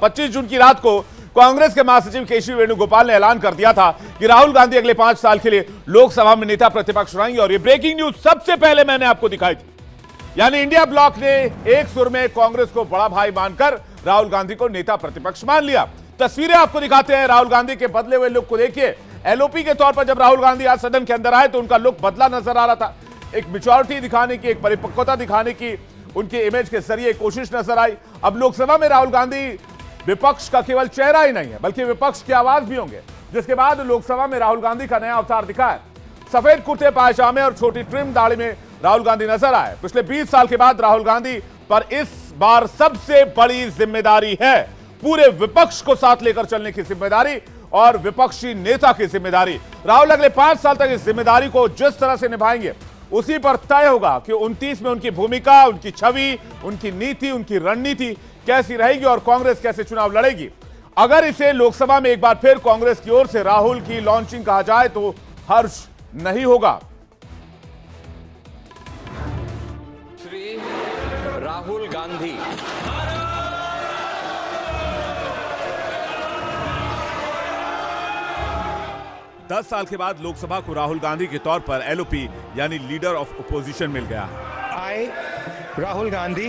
25 जून की रात को कांग्रेस के महासचिव केशव वेणुगोपाल ने ऐलान कर दिया था कि राहुल गांधी अगले 5 साल के लिए लोकसभा में नेता प्रतिपक्ष रहेंगे। और ये ब्रेकिंग न्यूज सबसे पहले मैंने आपको दिखाई थी। यानी इंडिया ब्लॉक ने एक सुर में कांग्रेस को बड़ा भाई मानकर राहुल गांधी को नेता प्रतिपक्ष मान लिया। तस्वीरें आपको दिखाते हैं राहुल गांधी के बदले हुए लुक को। देखिए, एलओपी के तौर पर जब राहुल गांधी आज सदन के अंदर आए तो उनका लुक बदला नजर आ रहा था। एक मैच्योरिटी दिखाने की, एक परिपक्वता दिखाने की उनके इमेज के जरिए कोशिश नजर आई। अब लोकसभा में राहुल गांधी विपक्ष का केवल चेहरा ही नहीं है बल्कि विपक्ष की आवाज भी होंगे, जिसके बाद लोकसभा में राहुल गांधी का नया अवतार दिखा है। सफेद कुर्ते पायजामे और छोटी ट्रिम दाढ़ी में राहुल गांधी नजर आए। पिछले 20 साल के बाद राहुल गांधी पर इस बार सबसे बड़ी जिम्मेदारी है पूरे विपक्ष को साथ लेकर चलने की जिम्मेदारी और विपक्षी नेता की जिम्मेदारी। राहुल अगले 5 साल तक इस जिम्मेदारी को जिस तरह से निभाएंगे उसी पर तय होगा कि 29 में उनकी भूमिका, उनकी छवि, उनकी नीति, उनकी रणनीति कैसी रहेगी और कांग्रेस कैसे चुनाव लड़ेगी। अगर इसे लोकसभा में एक बार फिर कांग्रेस की ओर से राहुल की लॉन्चिंग कहा जाए तो हर्ष नहीं होगा। श्री राहुल गांधी 10 साल के बाद लोकसभा को राहुल गांधी के तौर पर एलओपी यानी लीडर ऑफ ओपोजिशन मिल गया। आई राहुल गांधी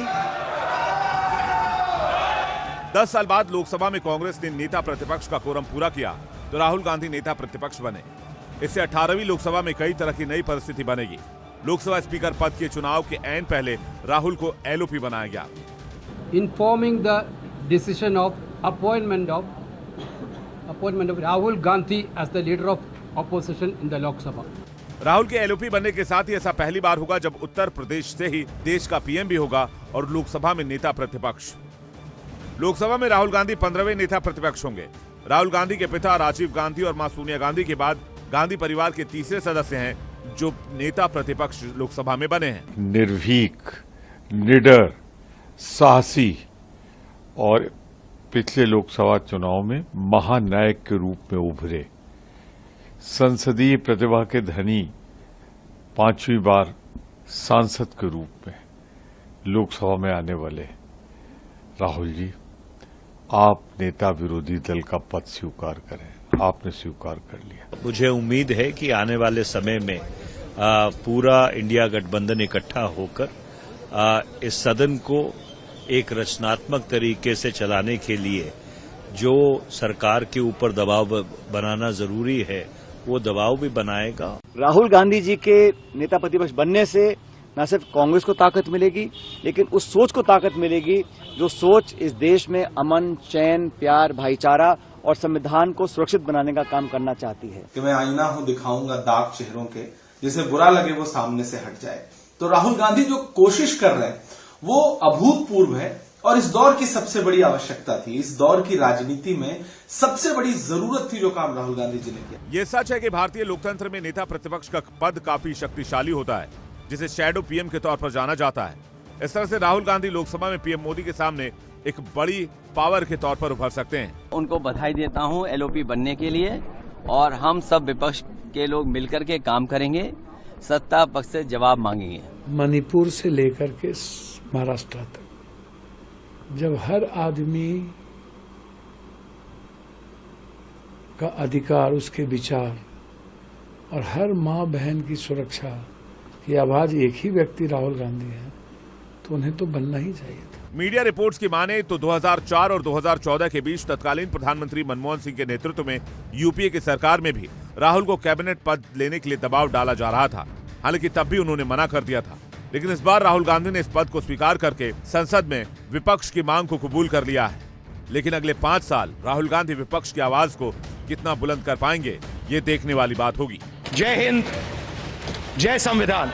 10 साल बाद लोकसभा में कांग्रेस ने नेता प्रतिपक्ष का कोरम पूरा किया तो राहुल गांधी नेता प्रतिपक्ष बने। इससे 18वीं लोकसभा में कई तरह की नई परिस्थिति बनेगी। लोकसभा स्पीकर पद के चुनाव के ऐन पहले राहुल को एलओपी बनाया गया। Informing the decision of appointment of Rahul Gandhi as the leader of opposition in the Lok Sabha. Rahul के एलओपी बनने के साथ ही ऐसा पहली बार होगा जब उत्तर प्रदेश से ही देश का पीएम भी होगा और लोकसभा में नेता प्रतिपक्ष। लोकसभा में राहुल गांधी 15वें नेता प्रतिपक्ष होंगे। राहुल गांधी के पिता राजीव गांधी और मां सोनिया गांधी के बाद गांधी परिवार के तीसरे सदस्य हैं जो नेता प्रतिपक्ष लोकसभा में बने हैं। निर्भीक, निडर, साहसी और पिछले लोकसभा चुनाव में महानायक के रूप में उभरे, संसदीय प्रतिभा के धनी, 5वीं बार सांसद के रूप में लोकसभा में आने वाले राहुल जी, आप नेता विरोधी दल का पद स्वीकार करें। आपने स्वीकार कर लिया। मुझे उम्मीद है कि आने वाले समय में पूरा इंडिया गठबंधन इकट्ठा होकर इस सदन को एक रचनात्मक तरीके से चलाने के लिए जो सरकार के ऊपर दबाव बनाना जरूरी है वो दबाव भी बनाएगा। राहुल गांधी जी के नेता प्रतिपक्ष बनने से न सिर्फ कांग्रेस को ताकत मिलेगी लेकिन उस सोच को ताकत मिलेगी जो सोच इस देश में अमन, चैन, प्यार, भाईचारा और संविधान को सुरक्षित बनाने का काम करना चाहती है। कि मैं आईना हूं, दिखाऊंगा दाग चेहरों के, जिसे बुरा लगे वो सामने से हट जाए। तो राहुल गांधी जो कोशिश कर रहे हैं वो अभूतपूर्व है और इस दौर की सबसे बड़ी आवश्यकता थी। इस दौर की राजनीति में सबसे बड़ी जरूरत थी जो काम राहुल गांधी जी ने किया। ये सच है कि भारतीय लोकतंत्र में नेता प्रतिपक्ष का पद काफी शक्तिशाली होता है जिसे शैडो पीएम के तौर पर जाना जाता है। इस तरह से राहुल गांधी लोकसभा में पीएम मोदी के सामने एक बड़ी पावर के तौर पर उभर सकते हैं। उनको बधाई देता हूं एलओपी बनने के लिए और हम सब विपक्ष के लोग मिलकर के काम करेंगे, सत्ता पक्ष से जवाब मांगेंगे। मणिपुर से लेकर के महाराष्ट्र तक जब हर आदमी का अधिकार, उसके विचार और हर माँ बहन की सुरक्षा की आवाज एक ही व्यक्ति राहुल गांधी है तो उन्हें तो बनना ही चाहिए था। मीडिया रिपोर्ट्स की माने तो 2004 और 2014 के बीच तत्कालीन प्रधानमंत्री मनमोहन सिंह के नेतृत्व में यूपीए की सरकार में भी राहुल को कैबिनेट पद लेने के लिए दबाव डाला जा रहा था। हालांकि तब भी उन्होंने मना कर दिया था, लेकिन इस बार राहुल गांधी ने इस पद को स्वीकार करके संसद में विपक्ष की मांग को कबूल कर लिया है। लेकिन अगले 5 साल राहुल गांधी विपक्ष की आवाज को कितना बुलंद कर पाएंगे, ये देखने वाली बात होगी। जय हिंद, जय संविधान।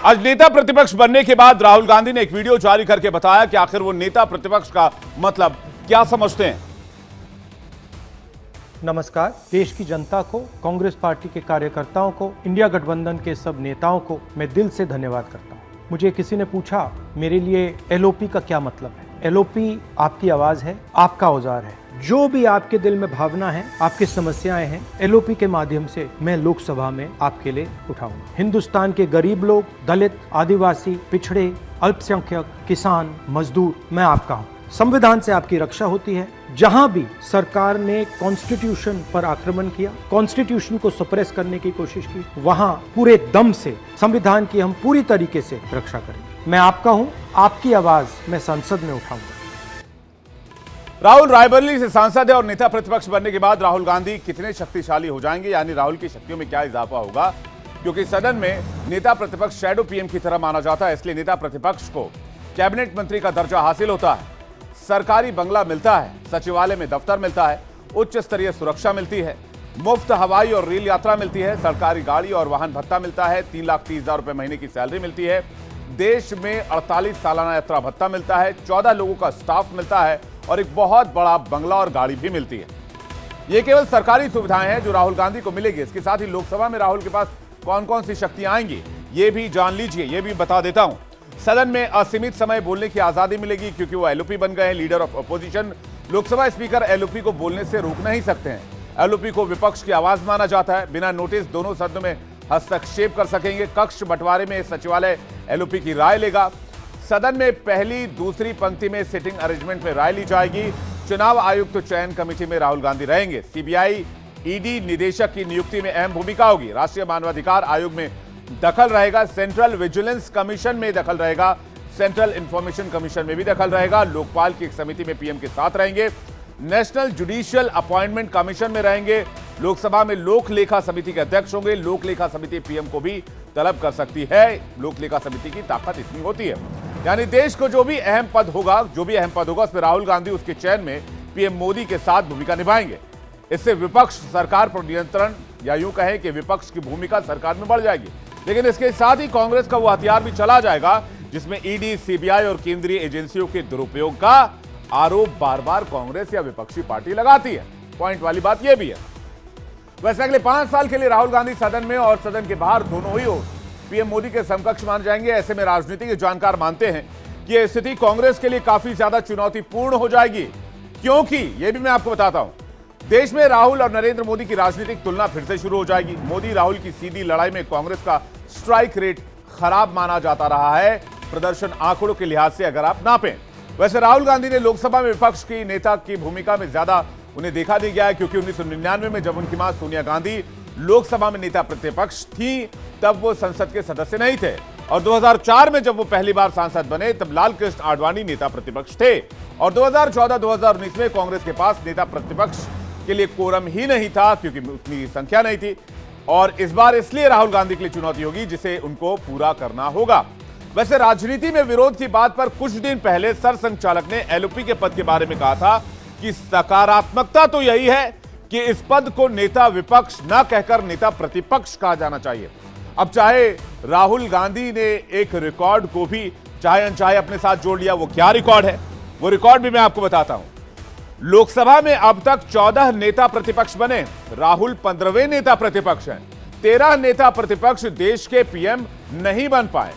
आज नेता प्रतिपक्ष बनने के बाद राहुल गांधी ने एक वीडियो जारी करके बताया कि आखिर वो नेता प्रतिपक्ष का मतलब क्या समझते हैं। नमस्कार। देश की जनता को, कांग्रेस पार्टी के कार्यकर्ताओं को, इंडिया गठबंधन के सब नेताओं को मैं दिल से धन्यवाद करता हूं। मुझे किसी ने पूछा मेरे लिए एलओपी का क्या मतलब है। एलओपी आपकी आवाज है, आपका औजार है। जो भी आपके दिल में भावना है, आपकी समस्याएं हैं, एलओपी के माध्यम से मैं लोकसभा में आपके लिए उठाऊंगा। हिंदुस्तान के गरीब लोग, दलित, आदिवासी, पिछड़े, अल्पसंख्यक, किसान, मजदूर, मैं आपका हूँ। संविधान से आपकी रक्षा होती है। जहां भी सरकार ने कॉन्स्टिट्यूशन पर आक्रमण किया, कॉन्स्टिट्यूशन को सप्रेस करने की कोशिश की, वहां पूरे दम से संविधान की हम पूरी तरीके से रक्षा करेंगे। मैं आपका हूं, आपकी आवाज मैं संसद में उठाऊंगा। राहुल रायबरेली से सांसद है और नेता प्रतिपक्ष बनने के बाद राहुल गांधी कितने शक्तिशाली हो जाएंगे, यानी राहुल की शक्तियों में क्या इजाफा होगा, क्योंकि सदन में नेता प्रतिपक्ष शैडो पीएम की तरह माना जाता है, इसलिए नेता प्रतिपक्ष को कैबिनेट मंत्री का दर्जा हासिल होता है, सरकारी बंगला मिलता है, सचिवालय में दफ्तर मिलता है, उच्च स्तरीय सुरक्षा मिलती है, मुफ्त हवाई और रेल यात्रा मिलती है, सरकारी गाड़ी और वाहन भत्ता मिलता है, 3,30,000 रुपए महीने की सैलरी मिलती है, देश में 48 सालाना यात्रा भत्ता मिलता है, 14 लोगों का स्टाफ मिलता है और एक बहुत बड़ा बंगला और गाड़ी भी मिलती है। ये केवल सरकारी सुविधाएं हैं जो राहुल गांधी को मिलेगी। इसके साथ ही लोकसभा में राहुल के पास कौन कौन सी शक्तियां आएंगी ये भी जान लीजिए, ये भी बता देता हूं। सदन में असीमित समय बोलने की आजादी मिलेगी क्योंकि वो एलओपी बन गए हैं, leader of opposition. Lok Sabha speaker LOP को बोलने से रोक नहीं सकते हैं। एलओपी को विपक्ष की आवाज माना जाता है। बिना नोटिस दोनों सदनों में हस्तक्षेप कर सकेंगे। कक्ष बंटवारे में सचिवालय एलओपी की राय लेगा। सदन में पहली दूसरी पंक्ति में सिटिंग अरेंजमेंट में राय ली जाएगी। चुनाव आयुक्त चयन कमेटी में राहुल गांधी रहेंगे। सीबीआई ईडी निदेशक की नियुक्ति में अहम भूमिका होगी। राष्ट्रीय मानवाधिकार आयोग में दखल रहेगा। सेंट्रल विजिलेंस कमीशन में दखल रहेगा। सेंट्रल इंफॉर्मेशन कमीशन में भी दखल रहेगा। लोकपाल की एक समिति में पीएम के साथ रहेंगे। नेशनल जुडिशियल अपॉइंटमेंट कमीशन में रहेंगे। लोकसभा में लोक लेखा समिति के अध्यक्ष होंगे। लोक लेखा समिति पीएम को भी तलब कर सकती है। लोक लेखा समिति की ताकत इतनी होती है, यानी देश को जो भी अहम पद होगा उसमें राहुल गांधी उसके चयन में पीएम मोदी के साथ भूमिका निभाएंगे। इससे विपक्ष सरकार पर नियंत्रण, या यूं कहें कि विपक्ष की भूमिका सरकार में बढ़ जाएगी। लेकिन इसके साथ ही कांग्रेस का वो हथियार भी चला जाएगा जिसमें ईडी, सीबीआई और केंद्रीय एजेंसियों के दुरुपयोग का आरोप बार बार कांग्रेस या विपक्षी पार्टी लगाती है। पॉइंट वाली बात यह भी है। वैसे अगले 5 साल के लिए राहुल गांधी सदन में और सदन के बाहर दोनों ही पीएम मोदी के समकक्ष मान जाएंगे। ऐसे में राजनीति के जानकार मानते हैं कि यह स्थिति कांग्रेस के लिए काफी ज्यादा चुनौतीपूर्ण हो जाएगी, क्योंकि यह भी मैं आपको बताता हूं, देश में राहुल और नरेंद्र मोदी की राजनीतिक तुलना फिर से शुरू हो जाएगी। मोदी राहुल की सीधी लड़ाई में कांग्रेस का स्ट्राइक रेट खराब माना जाता रहा है, प्रदर्शन आंकड़ों के लिहाज से अगर आप नापें। वैसे राहुल गांधी ने लोकसभा में विपक्ष की नेता की भूमिका में ज्यादा उन्हें देखा नहीं गया है, क्योंकि 1999 में जब उनकी मां सोनिया गांधी लोकसभा में नेता प्रतिपक्ष थी तब वो संसद के सदस्य नहीं थे, और 2004 में जब वो पहली बार सांसद बने तब लाल कृष्ण आडवाणी नेता प्रतिपक्ष थे, और 2014-2019 में कांग्रेस के पास नेता प्रतिपक्ष के लिए कोरम ही नहीं था क्योंकि उतनी संख्या नहीं थी। और इस बार इसलिए राहुल गांधी के लिए चुनौती होगी जिसे उनको पूरा करना होगा। वैसे राजनीति में विरोध की बात पर कुछ दिन पहले सरसंघचालक ने एलओपी के पद के बारे में कहा था कि सकारात्मकता तो यही है कि इस पद को नेता विपक्ष न कहकर नेता प्रतिपक्ष कहा जाना चाहिए। अब चाहे राहुल गांधी ने एक रिकॉर्ड को भी चाहे अनचाहे अपने साथ जोड़ लिया, वो क्या रिकॉर्ड है वो रिकॉर्ड भी मैं आपको बताता हूं। लोकसभा में अब तक 14 नेता प्रतिपक्ष बने, राहुल 15वें नेता प्रतिपक्ष हैं। 13 नेता प्रतिपक्ष देश के पीएम नहीं बन पाए।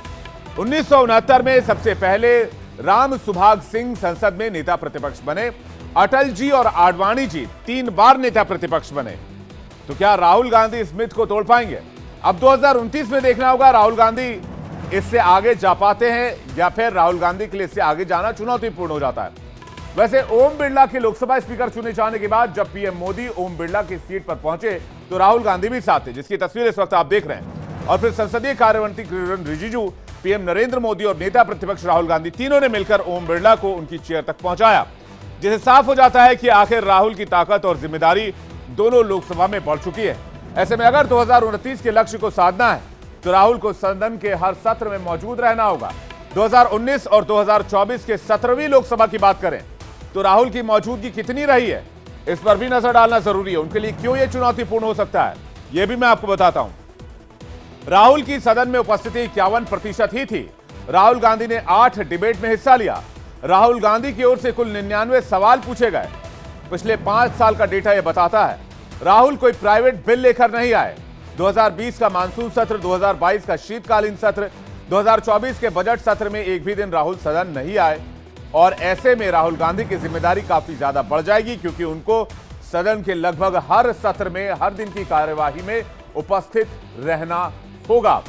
1969 में सबसे पहले राम सुभाग सिंह संसद में नेता प्रतिपक्ष बने। अटल जी और आडवाणी जी 3 बार नेता प्रतिपक्ष बने। तो क्या राहुल गांधी इस मिथ को तोड़ पाएंगे? अब 2029 में देखना होगा राहुल गांधी इससे आगे जा पाते हैं या फिर राहुल गांधी के लिए इससे आगे जाना चुनौतीपूर्ण हो जाता है। वैसे ओम बिरला के लोकसभा स्पीकर चुने जाने के बाद जब पीएम मोदी ओम बिरला की सीट पर पहुंचे तो राहुल गांधी भी साथ थे, जिसकी तस्वीर इस वक्त आप देख रहे हैं। और फिर संसदीय कार्यमंत्री किरण रिजिजू, पीएम नरेंद्र मोदी और नेता प्रतिपक्ष राहुल गांधी तीनों ने मिलकर ओम बिरला को उनकी चेयर तक पहुंचाया, जिससे साफ हो जाता है कि आखिर राहुल की ताकत और जिम्मेदारी दोनों लोकसभा में बढ़ चुकी है। ऐसे में अगर 2029 के लक्ष्य को साधना है तो राहुल को सदन के हर सत्र में मौजूद रहना होगा। 2019 और 2024 के 17वीं लोकसभा की बात करें तो राहुल की मौजूदगी कितनी रही है, इस पर भी नजर डालना जरूरी है। उनके लिए क्यों यह चुनौतीपूर्ण हो सकता है, यह भी मैं आपको बताता हूं। राहुल की सदन में उपस्थिति 51% ही थी। राहुल गांधी ने 8 डिबेट में हिस्सा लिया। राहुल गांधी की ओर से कुल 99 सवाल पूछे गए। पिछले 5 साल का डेटा यह बताता है राहुल कोई प्राइवेट बिल लेकर नहीं आए। 2020 का मानसून सत्र, 2022 का शीतकालीन सत्र, 2024 के बजट सत्र में एक भी दिन राहुल सदन नहीं आए। और ऐसे में राहुल गांधी की जिम्मेदारी काफी ज्यादा बढ़ जाएगी, क्योंकि उनको सदन के लगभग हर सत्र में, हर दिन की कार्यवाही में उपस्थित रहना होगा।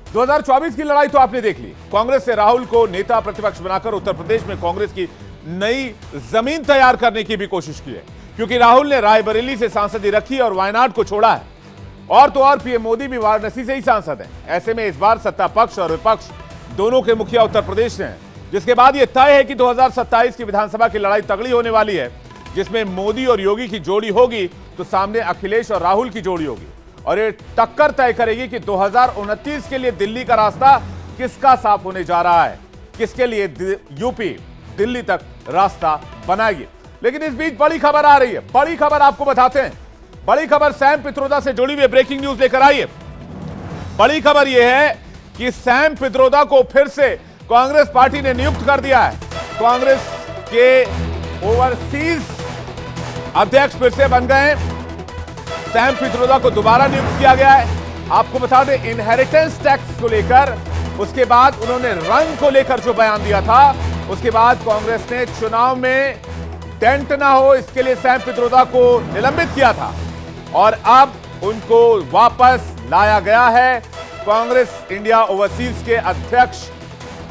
2024 की लड़ाई तो आपने देख ली। कांग्रेस से राहुल को नेता प्रतिपक्ष बनाकर उत्तर प्रदेश में कांग्रेस की नई जमीन तैयार करने की भी कोशिश की है, क्योंकि राहुल ने रायबरेली से सांसदी रखी और वायनाड को छोड़ा है। और तो और पीएम मोदी भी वाराणसी से ही सांसद हैं। ऐसे में इस बार सत्ता पक्ष और विपक्ष दोनों के मुखिया उत्तर प्रदेश से हैं, जिसके बाद यह तय है कि 2027 की विधानसभा की लड़ाई तगड़ी होने वाली है, जिसमें मोदी और योगी की जोड़ी होगी तो सामने अखिलेश और राहुल की जोड़ी होगी। और ये टक्कर तय करेगी कि 2029 के लिए दिल्ली का रास्ता किसका साफ होने जा रहा है, किसके लिए यूपी दिल्ली तक रास्ता बनाएगी। लेकिन इस बीच बड़ी खबर आ रही है, बड़ी खबर आपको बताते हैं। बड़ी खबर सैम पित्रोदा से जुड़ी हुई ब्रेकिंग न्यूज लेकर आई है। बड़ी खबर यह है कि सैम पित्रोदा को फिर से कांग्रेस पार्टी ने नियुक्त कर दिया है। कांग्रेस के ओवरसीज अध्यक्ष फिर से बन गए। सैम पित्रोदा को दोबारा नियुक्त किया गया है। आपको बता दें, इनहेरिटेंस टैक्स को लेकर, उसके बाद उन्होंने रंग को लेकर जो बयान दिया था, उसके बाद कांग्रेस ने चुनाव में डेंट ना हो इसके लिए सैम पित्रोदा को निलंबित किया था और अब उनको वापस लाया गया है। कांग्रेस इंडिया ओवरसीज के अध्यक्ष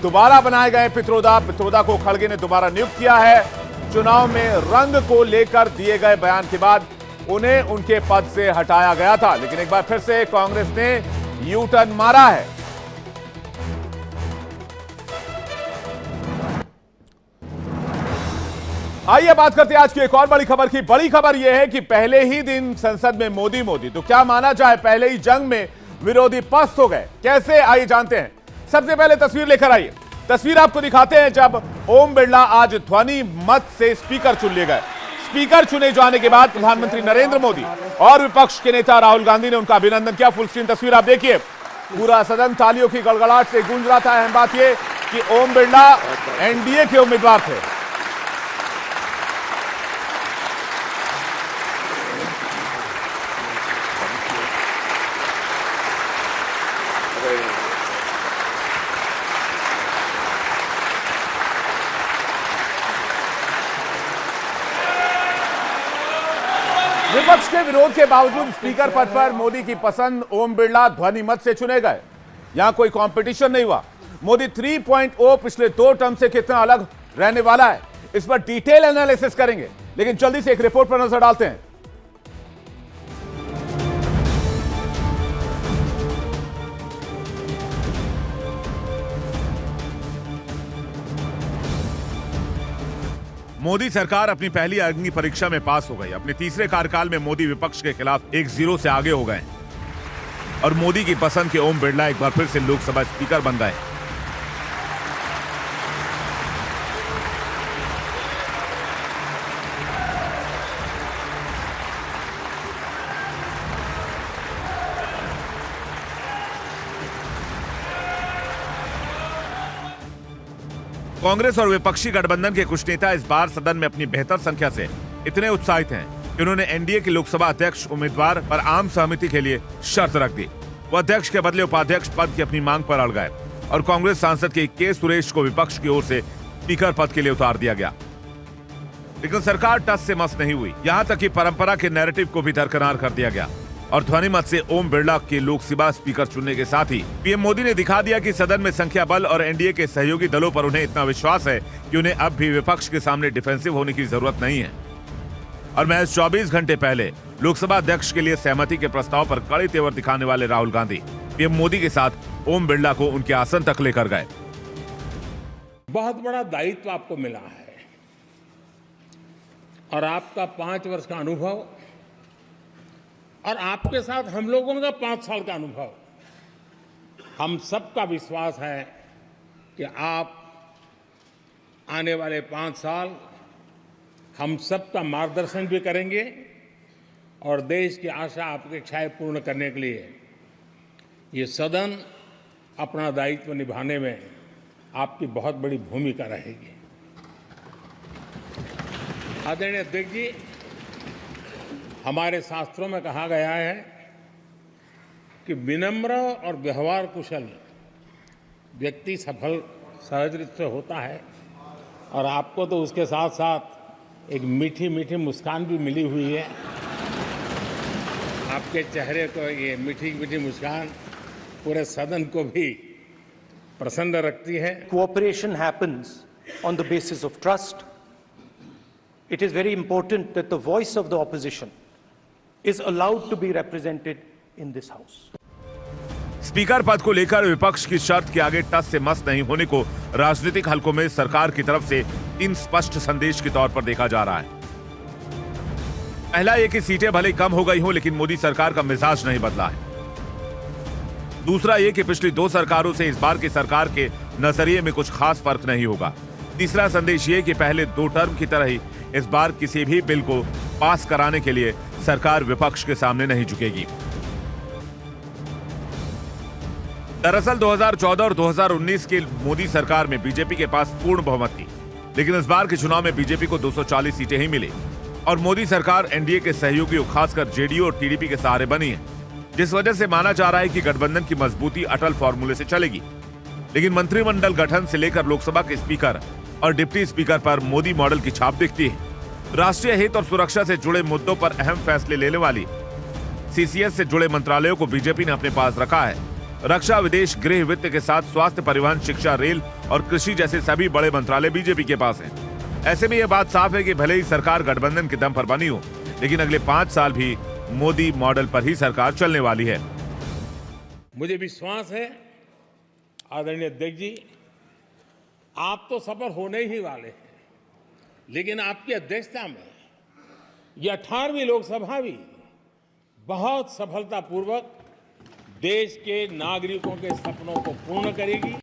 दोबारा बनाए गए पित्रोदा को खड़गे ने दोबारा नियुक्त किया है। चुनाव में रंग को लेकर दिए गए बयान के बाद उन्हें उनके पद से हटाया गया था, लेकिन एक बार फिर से कांग्रेस ने यू टर्न मारा है। आइए बात करते हैं आज की एक और बड़ी खबर की। बड़ी खबर यह है कि पहले ही दिन संसद में मोदी तो क्या माना जाए, पहले ही जंग में विरोधी पस्त हो गए। कैसे, आइए जानते हैं। सबसे पहले तस्वीर लेकर आइए। तस्वीर आपको दिखाते हैं जब ओम बिरला आज ध्वनि मत से स्पीकर चुन लिए गए। स्पीकर चुने जाने के बाद प्रधानमंत्री नरेंद्र मोदी और विपक्ष के नेता राहुल गांधी ने उनका अभिनंदन किया। फुल स्क्रीन तस्वीर आप देखिए, पूरा सदन तालियों की गड़गड़ाहट से गूंज रहा था। अहम बात यह कि ओम बिरला एनडीए के उम्मीदवार थे। विपक्ष के विरोध के बावजूद स्पीकर पद पर मोदी की पसंद ओम बिरला ध्वनि मत से चुने गए। यहां कोई कंपटीशन नहीं हुआ। मोदी 3.0 पिछले 2 टर्म से कितना अलग रहने वाला है, इस पर डिटेल एनालिसिस करेंगे, लेकिन जल्दी से एक रिपोर्ट पर नजर डालते हैं। मोदी सरकार अपनी पहली अग्नि परीक्षा में पास हो गई। अपने तीसरे कार्यकाल में मोदी विपक्ष के खिलाफ 1-0 से आगे हो गए और मोदी की पसंद के ओम बिरला एक बार फिर से लोकसभा स्पीकर बन गए। कांग्रेस और विपक्षी गठबंधन के कुछ नेता इस बार सदन में अपनी बेहतर संख्या से इतने उत्साहित हैं कि उन्होंने एनडीए के लोकसभा अध्यक्ष उम्मीदवार पर आम सहमति के लिए शर्त रख दी। वो अध्यक्ष के बदले उपाध्यक्ष पद की अपनी मांग पर अड़ गए और कांग्रेस सांसद के सुरेश को विपक्ष की ओर से स्पीकर पद के लिए उतार दिया गया। लेकिन सरकार टस से मस नहीं हुई। यहां तक कि परंपरा के नैरेटिव को भी दरकिनार कर दिया गया और ध्वनि मत से ओम बिरला के लोकसभा स्पीकर चुनने के साथ ही पीएम मोदी ने दिखा दिया कि सदन में संख्या बल और एनडीए के सहयोगी दलों पर उन्हें इतना विश्वास है कि उन्हें अब भी विपक्ष के सामने डिफेंसिव होने की जरूरत नहीं है। और महज 24 घंटे पहले लोकसभा अध्यक्ष के लिए सहमति के प्रस्ताव पर कड़े तेवर दिखाने वाले राहुल गांधी पीएम मोदी के साथ ओम बिरला को उनके आसन तक लेकर गए। बहुत बड़ा दायित्व आपको मिला है और आपका 5 वर्ष का अनुभव और आपके साथ हम लोगों का 5 साल का अनुभव, हम सबका विश्वास है कि आप आने वाले 5 साल हम सबका मार्गदर्शन भी करेंगे और देश की आशा अपेक्षाएं पूर्ण करने के लिए ये सदन अपना दायित्व निभाने में आपकी बहुत बड़ी भूमिका रहेगी। आदरणीय अध्यक्ष जी, हमारे शास्त्रों में कहा गया है कि विनम्र और व्यवहार कुशल व्यक्ति सफल सहज रूप से होता है और आपको तो उसके साथ साथ एक मीठी मीठी मुस्कान भी मिली हुई है। आपके चेहरे को ये मीठी मीठी मुस्कान पूरे सदन को भी प्रसन्न रखती है। Cooperation happens on the basis of trust. It is very important that the voice of the opposition is allowed to be represented in this house. Speaker पद को लेकर विपक्ष की शर्त के आगे टस से मस नहीं होने को राजनीतिक हलकों में सरकार की तरफ से 3 स्पष्ट संदेश के तौर पर देखा जा रहा है। पहला ये कि सीटें भले कम हो गई हो, लेकिन मोदी सरकार का मिजाज नहीं बदला है। दूसरा ये कि पिछली 2 सरकारों से इस बार की सरकार के नजरिए में कुछ खास फर्क नहीं होगा। तीसरा संदेश ये कि पहले 2 टर्म की तरह ही इस बार किसी भी बिल को पास कराने के लिए सरकार विपक्ष के सामने नहीं झुकेगी। दरअसल 2014 और 2019 के मोदी सरकार में बीजेपी के पास पूर्ण बहुमत थी, लेकिन इस बार के चुनाव में बीजेपी को 240 सीटें ही मिली और मोदी सरकार एनडीए के सहयोगियों खासकर जेडीयू और टीडीपी के सहारे बनी है, जिस वजह से माना जा रहा है कि गठबंधन की मजबूती अटल फॉर्मूले से चलेगी। लेकिन मंत्रिमंडल गठन से लेकर लोकसभा के स्पीकर और डिप्टी स्पीकर पर मोदी मॉडल की छाप दिखती है। राष्ट्रीय हित और सुरक्षा से जुड़े मुद्दों पर अहम फैसले लेने वाली सीसीएस से जुड़े मंत्रालयों को बीजेपी ने अपने पास रखा है। रक्षा, विदेश, गृह, वित्त के साथ स्वास्थ्य, परिवहन, शिक्षा, रेल और कृषि जैसे सभी बड़े मंत्रालय बीजेपी के पास हैं। ऐसे में यह बात साफ है कि भले ही सरकार गठबंधन के दम पर बनी हो, लेकिन अगले 5 साल भी मोदी मॉडल पर ही सरकार चलने वाली है। मुझे विश्वास है आदरणीय अध्यक्ष जी, आप तो सफल होने ही वाले हैं, लेकिन आपकी अध्यक्षता में यह 18वीं लोकसभा भी बहुत सफलतापूर्वक देश के नागरिकों के सपनों को पूर्ण करेगी।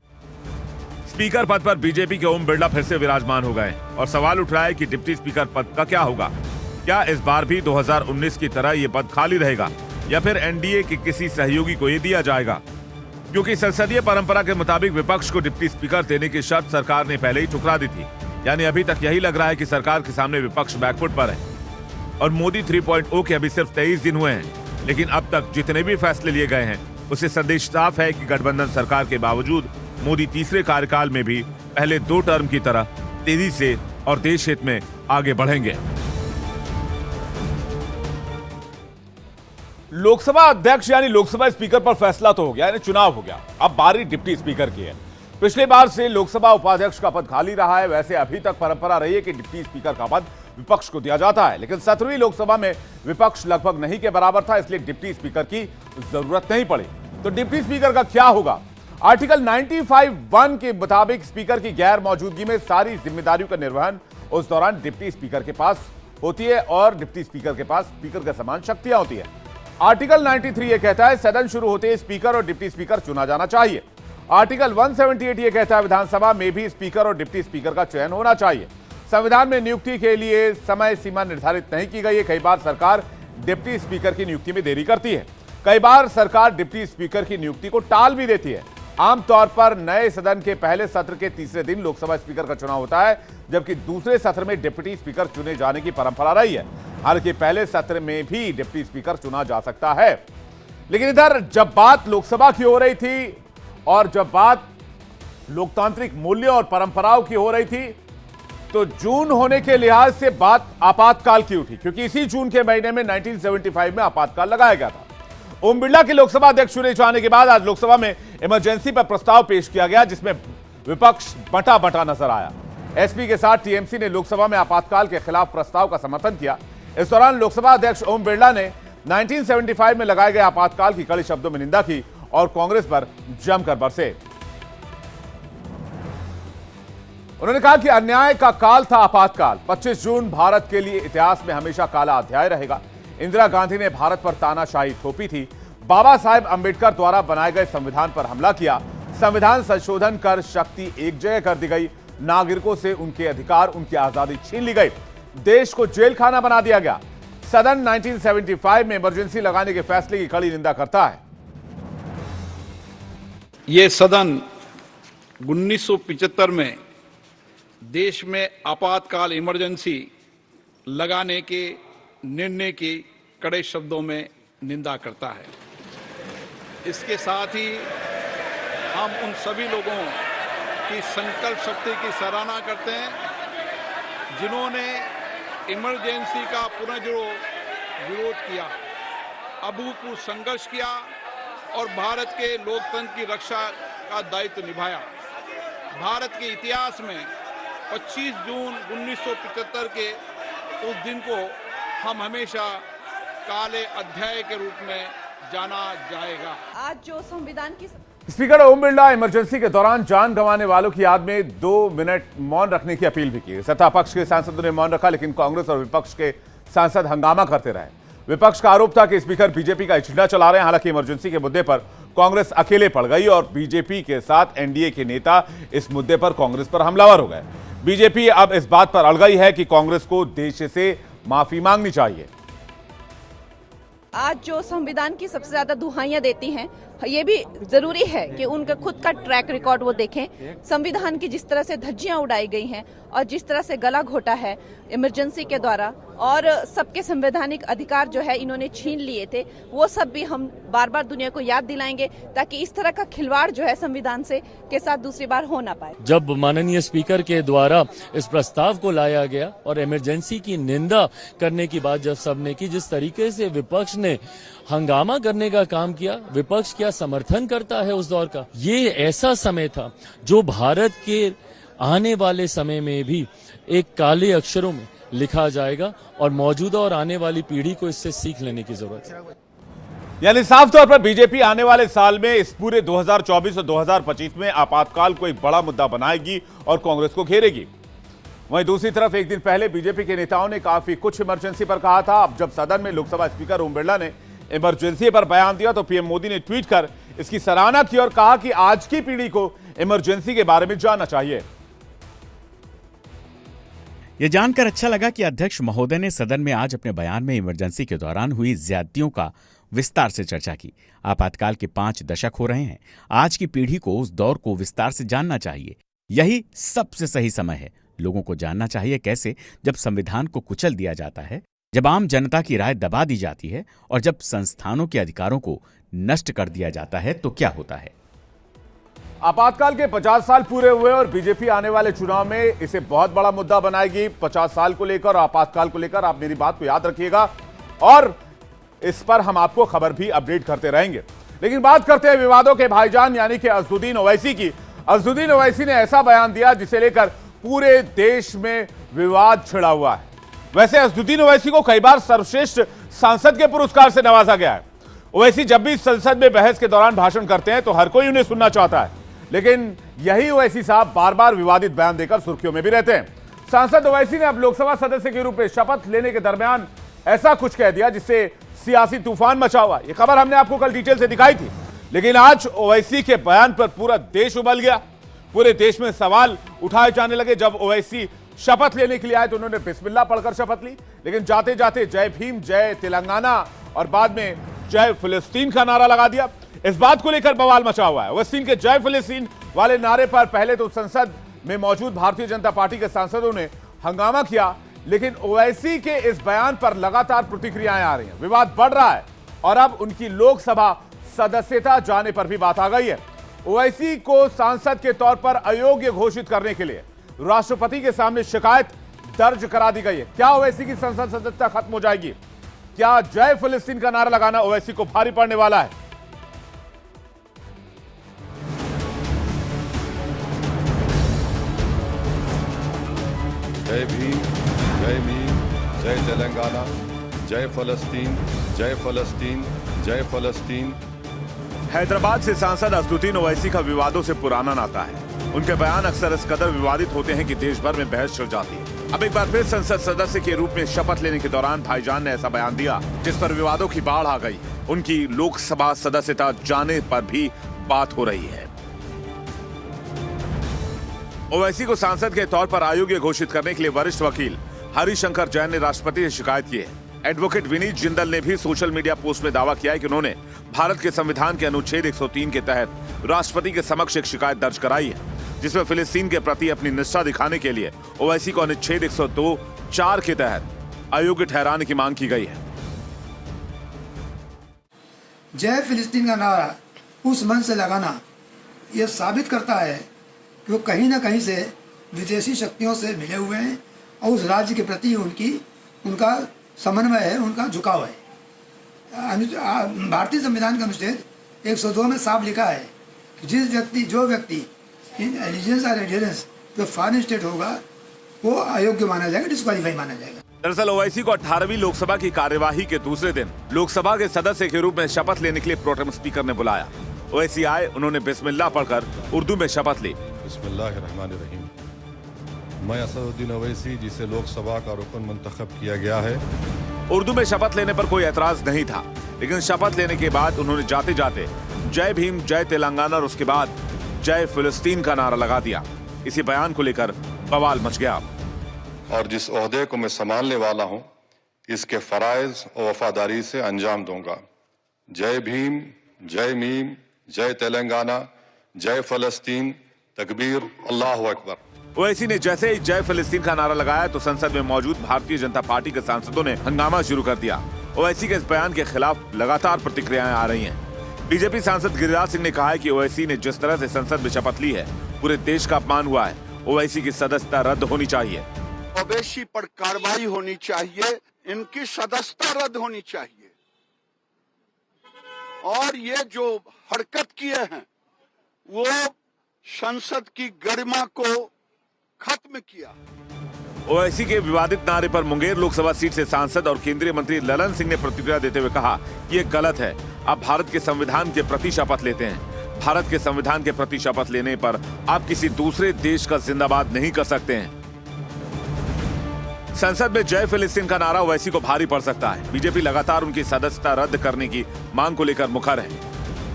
स्पीकर पद पर बीजेपी के ओम बिरला फिर से विराजमान हो गए और सवाल उठ रहा है कि डिप्टी स्पीकर पद का क्या होगा। क्या इस बार भी 2019 की तरह ये पद खाली रहेगा या फिर एनडीए के किसी सहयोगी को ये दिया जाएगा? क्योंकि संसदीय परंपरा के मुताबिक विपक्ष को डिप्टी स्पीकर देने की शर्त सरकार ने पहले ही ठुकरा दी थी। यानी अभी तक यही लग रहा है कि सरकार के सामने विपक्ष बैकफुट पर है और मोदी 3.0 के अभी सिर्फ 23 दिन हुए हैं, लेकिन अब तक जितने भी फैसले लिए गए हैं उससे संदेश साफ है कि गठबंधन सरकार के बावजूद मोदी तीसरे कार्यकाल में भी पहले 2 टर्म की तरह तेजी से और देश हित में आगे बढ़ेंगे। लोकसभा अध्यक्ष यानी लोकसभा स्पीकर पर फैसला तो हो गया, यानी चुनाव हो गया। अब बारी डिप्टी स्पीकर की है। पिछले बार से लोकसभा उपाध्यक्ष का पद खाली रहा है। वैसे अभी तक परंपरा रही है कि डिप्टी स्पीकर का पद विपक्ष को दिया जाता है, लेकिन 17वीं लोकसभा में विपक्ष लगभग नहीं के बराबर था, इसलिए डिप्टी स्पीकर की जरूरत नहीं पड़ी। तो डिप्टी स्पीकर का क्या होगा? आर्टिकल 95(1) के मुताबिक स्पीकर की गैर मौजूदगी में सारी जिम्मेदारियों का निर्वहन उस दौरान डिप्टी स्पीकर के पास होती है और डिप्टी स्पीकर के पास स्पीकर के समान शक्तियां होती है। आर्टिकल 93 ये कहता है सदन शुरू होते ही स्पीकर और डिप्टी स्पीकर चुना जाना चाहिए। आर्टिकल 178 ये कहता है विधानसभा में भी स्पीकर और डिप्टी स्पीकर का चयन होना चाहिए। संविधान में नियुक्ति के लिए समय सीमा निर्धारित नहीं की गई है। कई बार सरकार डिप्टी स्पीकर की नियुक्ति में देरी करती है। कई बार सरकार डिप्टी स्पीकर की नियुक्ति को टाल भी देती है। आमतौर पर नए सदन के पहले सत्र के तीसरे दिन लोकसभा स्पीकर का चुनाव होता है, जबकि दूसरे सत्र में डिप्टी स्पीकर चुने जाने की परंपरा रही है। हालांकि पहले सत्र में भी डिप्टी स्पीकर चुना जा सकता है, लेकिन इधर जब बात लोकसभा की हो रही थी और जब बात लोकतांत्रिक मूल्यों और परंपराओं की हो रही थी, तो जून होने के लिहाज से बात आपातकाल की उठी, क्योंकि इसी जून के महीने में 1975 में आपातकाल लगाया गया था। ओम बिरला के लोकसभा अध्यक्ष चुने जाने के बाद आज लोकसभा में इमरजेंसी पर प्रस्ताव पेश किया गया, जिसमें विपक्ष बंटा बंटा नजर आया। एसपी के साथ टीएमसी ने लोकसभा में आपातकाल के खिलाफ प्रस्ताव का समर्थन किया। इस दौरान लोकसभा अध्यक्ष ओम बिरला ने 1975 में लगाए गए आपातकाल की कड़े शब्दों में निंदा की और कांग्रेस पर जमकर बरसे। उन्होंने कहा कि अन्याय का काल था आपातकाल। 25 जून भारत के लिए इतिहास में हमेशा काला अध्याय रहेगा। इंदिरा गांधी ने भारत पर तानाशाही थोपी थी। बाबा साहेब अंबेडकर द्वारा बनाए गए संविधान पर हमला किया। संविधान संशोधन कर शक्ति एक जगह कर दी गई। नागरिकों से उनके अधिकार, उनकी आजादी छीन ली गई। देश को जेल खाना बना दिया गया। सदन 1975 में इमरजेंसी लगाने के फैसले की कड़ी निंदा करता है। ये सदन 1975 में देश में आपातकाल इमरजेंसी लगाने के निर्णय की कड़े शब्दों में निंदा करता है। इसके साथ ही हम उन सभी लोगों की संकल्प शक्ति की सराहना करते हैं जिन्होंने इमरजेंसी का पुनः विरोध किया, अभूतपूर्व संघर्ष किया और भारत के लोकतंत्र की रक्षा का दायित्व निभाया। भारत के इतिहास में 25 जून 1975 के उस दिन को हम हमेशा काले अध्याय के रूप में जाना जाएगा। आज जो संविधान की स्पीकर ओम बिरला इमरजेंसी के दौरान जान गंवाने वालों की याद में 2 मिनट मौन रखने की अपील भी की। सत्ता पक्ष के सांसदों ने मौन रखा, लेकिन कांग्रेस और विपक्ष के सांसद हंगामा करते रहे। विपक्ष का आरोप था कि स्पीकर बीजेपी का एजेंडा चला रहे हैं। हालांकि इमरजेंसी के मुद्दे पर कांग्रेस अकेले पड़ गई और बीजेपी के साथ एनडीए के नेता इस मुद्दे पर कांग्रेस पर हमलावर हो गए। बीजेपी अब इस बात पर अड़ गई है कि कांग्रेस को देश से माफी मांगनी चाहिए। आज जो संविधान की सबसे ज्यादा दुहाइयां देती हैं, ये भी जरूरी है कि उनका खुद का ट्रैक रिकॉर्ड वो देखें। संविधान की जिस तरह से धज्जियां उड़ाई गई हैं और जिस तरह से गला घोटा है इमरजेंसी के द्वारा, और सबके संवैधानिक अधिकार जो है इन्होंने छीन लिए थे, वो सब भी हम बार बार दुनिया को याद दिलाएंगे ताकि इस तरह का खिलवाड़ जो है संविधान से के साथ दूसरी बार हो ना पाए। जब माननीय स्पीकर के द्वारा इस प्रस्ताव को लाया गया और इमरजेंसी की निंदा करने की बात जब सबने की, जिस तरीके से विपक्ष ने हंगामा करने का काम किया, विपक्ष क्या समर्थन करता है उस दौर का, ये ऐसा समय था जो भारत के आने वाले समय में भी एक काले अक्षरों में लिखा जाएगा और मौजूदा और आने वाली पीढ़ी को इससे सीख लेने की जरूरत है। यानी साफ तौर पर बीजेपी आने वाले साल में इस पूरे 2024 और 2025 में आपातकाल को एक बड़ा मुद्दा बनाएगी और कांग्रेस को घेरेगी। वहीं दूसरी तरफ एक दिन पहले बीजेपी के नेताओं ने काफी कुछ इमरजेंसी पर कहा था। अब जब सदन में लोकसभा स्पीकर ओम बिरला ने इमरजेंसी पर बयान दिया तो पीएम मोदी ने ट्वीट कर इसकी सराहना की और कहा कि आज की पीढ़ी को इमरजेंसी के बारे में जानना चाहिए। यह जानकर अच्छा लगा कि अध्यक्ष महोदय ने सदन में आज अपने बयान में इमरजेंसी के दौरान हुई ज्यादतियों का विस्तार से चर्चा की। आपातकाल के 5 दशक हो रहे हैं। आज की पीढ़ी को उस दौर को विस्तार से जानना चाहिए। यही सबसे सही समय है। लोगों को जानना चाहिए कैसे, जब संविधान को कुचल दिया जाता है, जब आम जनता की राय दबा दी जाती है और जब संस्थानों के अधिकारों को नष्ट कर दिया जाता है तो क्या होता है। आपातकाल के 50 साल पूरे हुए और बीजेपी आने वाले चुनाव में इसे बहुत बड़ा मुद्दा बनाएगी। 50 साल को लेकर, आपातकाल को लेकर आप मेरी बात को याद रखिएगा और इस पर हम आपको खबर भी अपडेट करते रहेंगे। लेकिन बात करते हैं विवादों के भाईजान यानी कि अजदुद्दीन ओवैसी की। अजदुद्दीन ओवैसी ने ऐसा बयान दिया जिसे लेकर पूरे देश में विवाद छिड़ा हुआ है। वैसे अजदुद्दीन ओवैसी को कई बार सर्वश्रेष्ठ सांसद के पुरस्कार से नवाजा गया है। ओवैसी जब भी संसद में बहस के दौरान भाषण करते हैं तो हर कोई उन्हें सुनना चाहता है, लेकिन यही ओवैसी साहब बार बार विवादित बयान देकर सुर्खियों में भी रहते हैं। सांसद ओवैसी ने अब लोकसभा सदस्य के रूप में शपथ लेने के दरमियान ऐसा कुछ कह दिया जिससे सियासी तूफान मचा हुआ। यह खबर हमने आपको कल डिटेल से दिखाई थी, लेकिन आज ओवैसी के बयान पर पूरा देश उबल गया। पूरे देश में सवाल उठाए जाने लगे। जब ओवैसी शपथ लेने के लिए आए तो उन्होंने बिस्मिल्लाह पढ़कर शपथ ली, लेकिन जाते जाते जय भीम, जय तेलंगाना और बाद में जय फिलिस्तीन का नारा लगा दिया। इस बात को लेकर बवाल मचा हुआ है। ओवैसी के जय फिलिस्तीन वाले नारे पर पहले तो संसद में मौजूद भारतीय जनता पार्टी के सांसदों ने हंगामा किया, लेकिन ओवैसी के इस बयान पर लगातार प्रतिक्रियाएं आ रही हैं। विवाद बढ़ रहा है और अब उनकी लोकसभा सदस्यता जाने पर भी बात आ गई है। ओवैसी को सांसद के तौर पर अयोग्य घोषित करने के लिए राष्ट्रपति के सामने शिकायत दर्ज करा दी गई है। क्या ओवैसी की संसद सदस्यता खत्म हो जाएगी? क्या जय फिलिस्तीन का नारा लगाना ओवैसी को भारी पड़ने वाला है? जय भीम, जय तेलंगाना, जय फलस्तीन, जय फलस्तीन, जय फलस्तीन। हैदराबाद से सांसद अजदुद्दीन ओवैसी का विवादों से पुराना नाता है। उनके बयान अक्सर इस कदर विवादित होते हैं कि देश भर में बहस छिड़ जाती है। अब एक बार फिर संसद सदस्य के रूप में शपथ लेने के दौरान भाईजान ने ऐसा बयान दिया जिस पर विवादों की बाढ़ आ गई। उनकी लोकसभा सदस्यता जाने पर भी बात हो रही है। ओवैसी को सांसद के तौर पर अयोग्य घोषित करने के लिए वरिष्ठ वकील हरिशंकर जैन ने राष्ट्रपति से शिकायत की है। एडवोकेट विनीत जिंदल ने भी सोशल मीडिया पोस्ट में दावा किया है कि उन्होंने भारत के संविधान के अनुच्छेद 103 के तहत राष्ट्रपति के समक्ष एक शिकायत दर्ज कराई है, जिसमें फिलिस्तीन के प्रति अपनी निष्ठा दिखाने के लिए ओवैसी को अनुच्छेद 102(4) के तहत अयोग्य ठहराने की मांग की गई है। जय फिलिस्तीन का नारा उस मन से लगाना यह साबित करता है कि वो कहीं ना कहीं से विदेशी शक्तियों से मिले हुए हैं और उस राज्य के प्रति उनका समन्वय है, उनका झुकाव है। भारतीय संविधान का अनुच्छेद 102 में साफ लिखा है कि जो व्यक्ति इन एलिजेंस और एडहेरेंस जो फॉरेन स्टेट होगा वो अयोग्य माना जाएगा, डिस्क्वालीफाई माना जाएगा। दरअसल ओवैसी को 18वीं लोकसभा की कार्यवाही के दूसरे दिन लोकसभा के सदस्य के रूप में शपथ लेने के लिए प्रोटेम स्पीकर ने बुलाया। ओवैसी आए, उन्होंने बिस्मिल्लाह पढ़कर उर्दू में शपथ ली। बिस्मिल्लाहिर्रहमानिर्रहीम। मैं असदुद्दीन ओवैसी, जिसे लोकसभा का रुकन मुंतखब किया गया है। उर्दू में शपथ लेने पर कोई एतराज नहीं था, लेकिन शपथ लेने के बाद उन्होंने जाते जाते जय भीम, जय तेलंगाना और उसके बाद जय फिलिस्तीन का नारा लगा दिया। इसी बयान को लेकर बवाल मच गया। और जिस ओहदे को मैं संभालने वाला हूं, इसके फराइज और वफादारी से अंजाम दूंगा। जय भीम, जय मीम, जय तेलंगाना, जय फलस्तीन, तकबीर, अल्लाहु अकबर। ओवैसी ने जैसे ही जय फिलिस्तीन का नारा लगाया तो संसद में मौजूद भारतीय जनता पार्टी के सांसदों ने हंगामा शुरू कर दिया। ओवैसी के इस बयान के खिलाफ लगातार प्रतिक्रियाएं आ रही हैं। बीजेपी सांसद गिरिराज सिंह ने कहा है कि ओवैसी ने जिस तरह से संसद में शपथ ली है, पूरे देश का अपमान हुआ है। ओवैसी की सदस्यता रद्द होनी चाहिए। ओवैसी पर कार्रवाई होनी चाहिए, इनकी सदस्यता रद्द होनी चाहिए। और ये जो हरकत किए हैं वो संसद की गरिमा को खत्म किया। ओवैसी के विवादित नारे पर मुंगेर लोकसभा सीट से सांसद और केंद्रीय मंत्री ललन सिंह ने प्रतिक्रिया देते हुए कहा, ये गलत है। आप भारत के संविधान के प्रति शपथ लेते हैं। भारत के संविधान के प्रति शपथ लेने पर आप किसी दूसरे देश का जिंदाबाद नहीं कर सकते हैं। संसद में जय फिलिस्तीन का नारा ओवैसी को भारी पड़ सकता है। बीजेपी लगातार उनकी सदस्यता रद्द करने की मांग को लेकर मुखर है।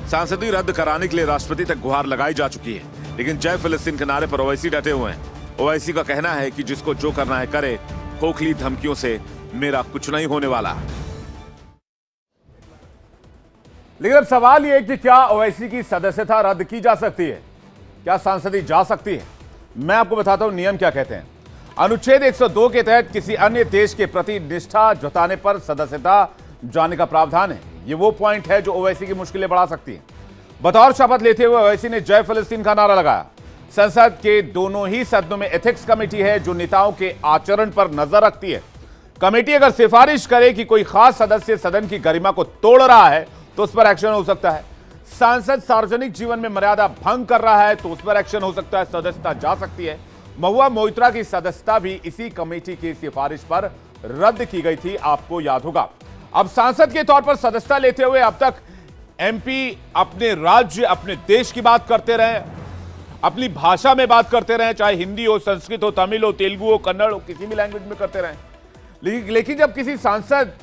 सांसदी रद्द कराने के लिए राष्ट्रपति तक गुहार लगाई जा चुकी है, लेकिन जय फिलिस्तीन के नारे पर ओवैसी डटे हुए हैं। ओवैसी का कहना है कि जिसको जो करना है करे, खोखली धमकियों से मेरा कुछ नहीं होने वाला। लेकिन अब सवाल ये है कि क्या ओवैसी की सदस्यता रद्द की जा सकती है? क्या सांसदी जा सकती है? मैं आपको बताता हूं नियम क्या कहते हैं। अनुच्छेद 102 के तहत किसी अन्य देश के प्रति निष्ठा जताने पर सदस्यता जाने का प्रावधान है। ये वो पॉइंट है जो ओवैसी की मुश्किलें बढ़ा सकती है। बतौर शपथ लेते हुए ओवैसी ने जय फिलिस्तीन का नारा लगाया। संसद के दोनों ही सदनों में एथिक्स कमेटी है जो नेताओं के आचरण पर नजर रखती है। कमेटी अगर सिफारिश करे कि कोई खास सदस्य सदन की गरिमा को तोड़ रहा है तो उस पर एक्शन हो सकता है। सांसद सार्वजनिक जीवन में मर्यादा भंग कर रहा है तो उस पर एक्शन हो सकता है, सदस्यता जा सकती है। महुआ मोइत्रा की सदस्यता भी इसी कमेटी की सिफारिश पर रद्द की गई थी, आपको याद होगा। अब सांसद के तौर पर सदस्यता लेते हुए अब तक एमपी अपने राज्य, अपने देश की बात करते रहे, अपनी भाषा में बात करते रहे, चाहे हिंदी हो, संस्कृत हो, तमिल हो, तेलुगु हो, कन्नड़ हो, किसी भी लैंग्वेज में करते रहे। लेकिन जब किसी सांसद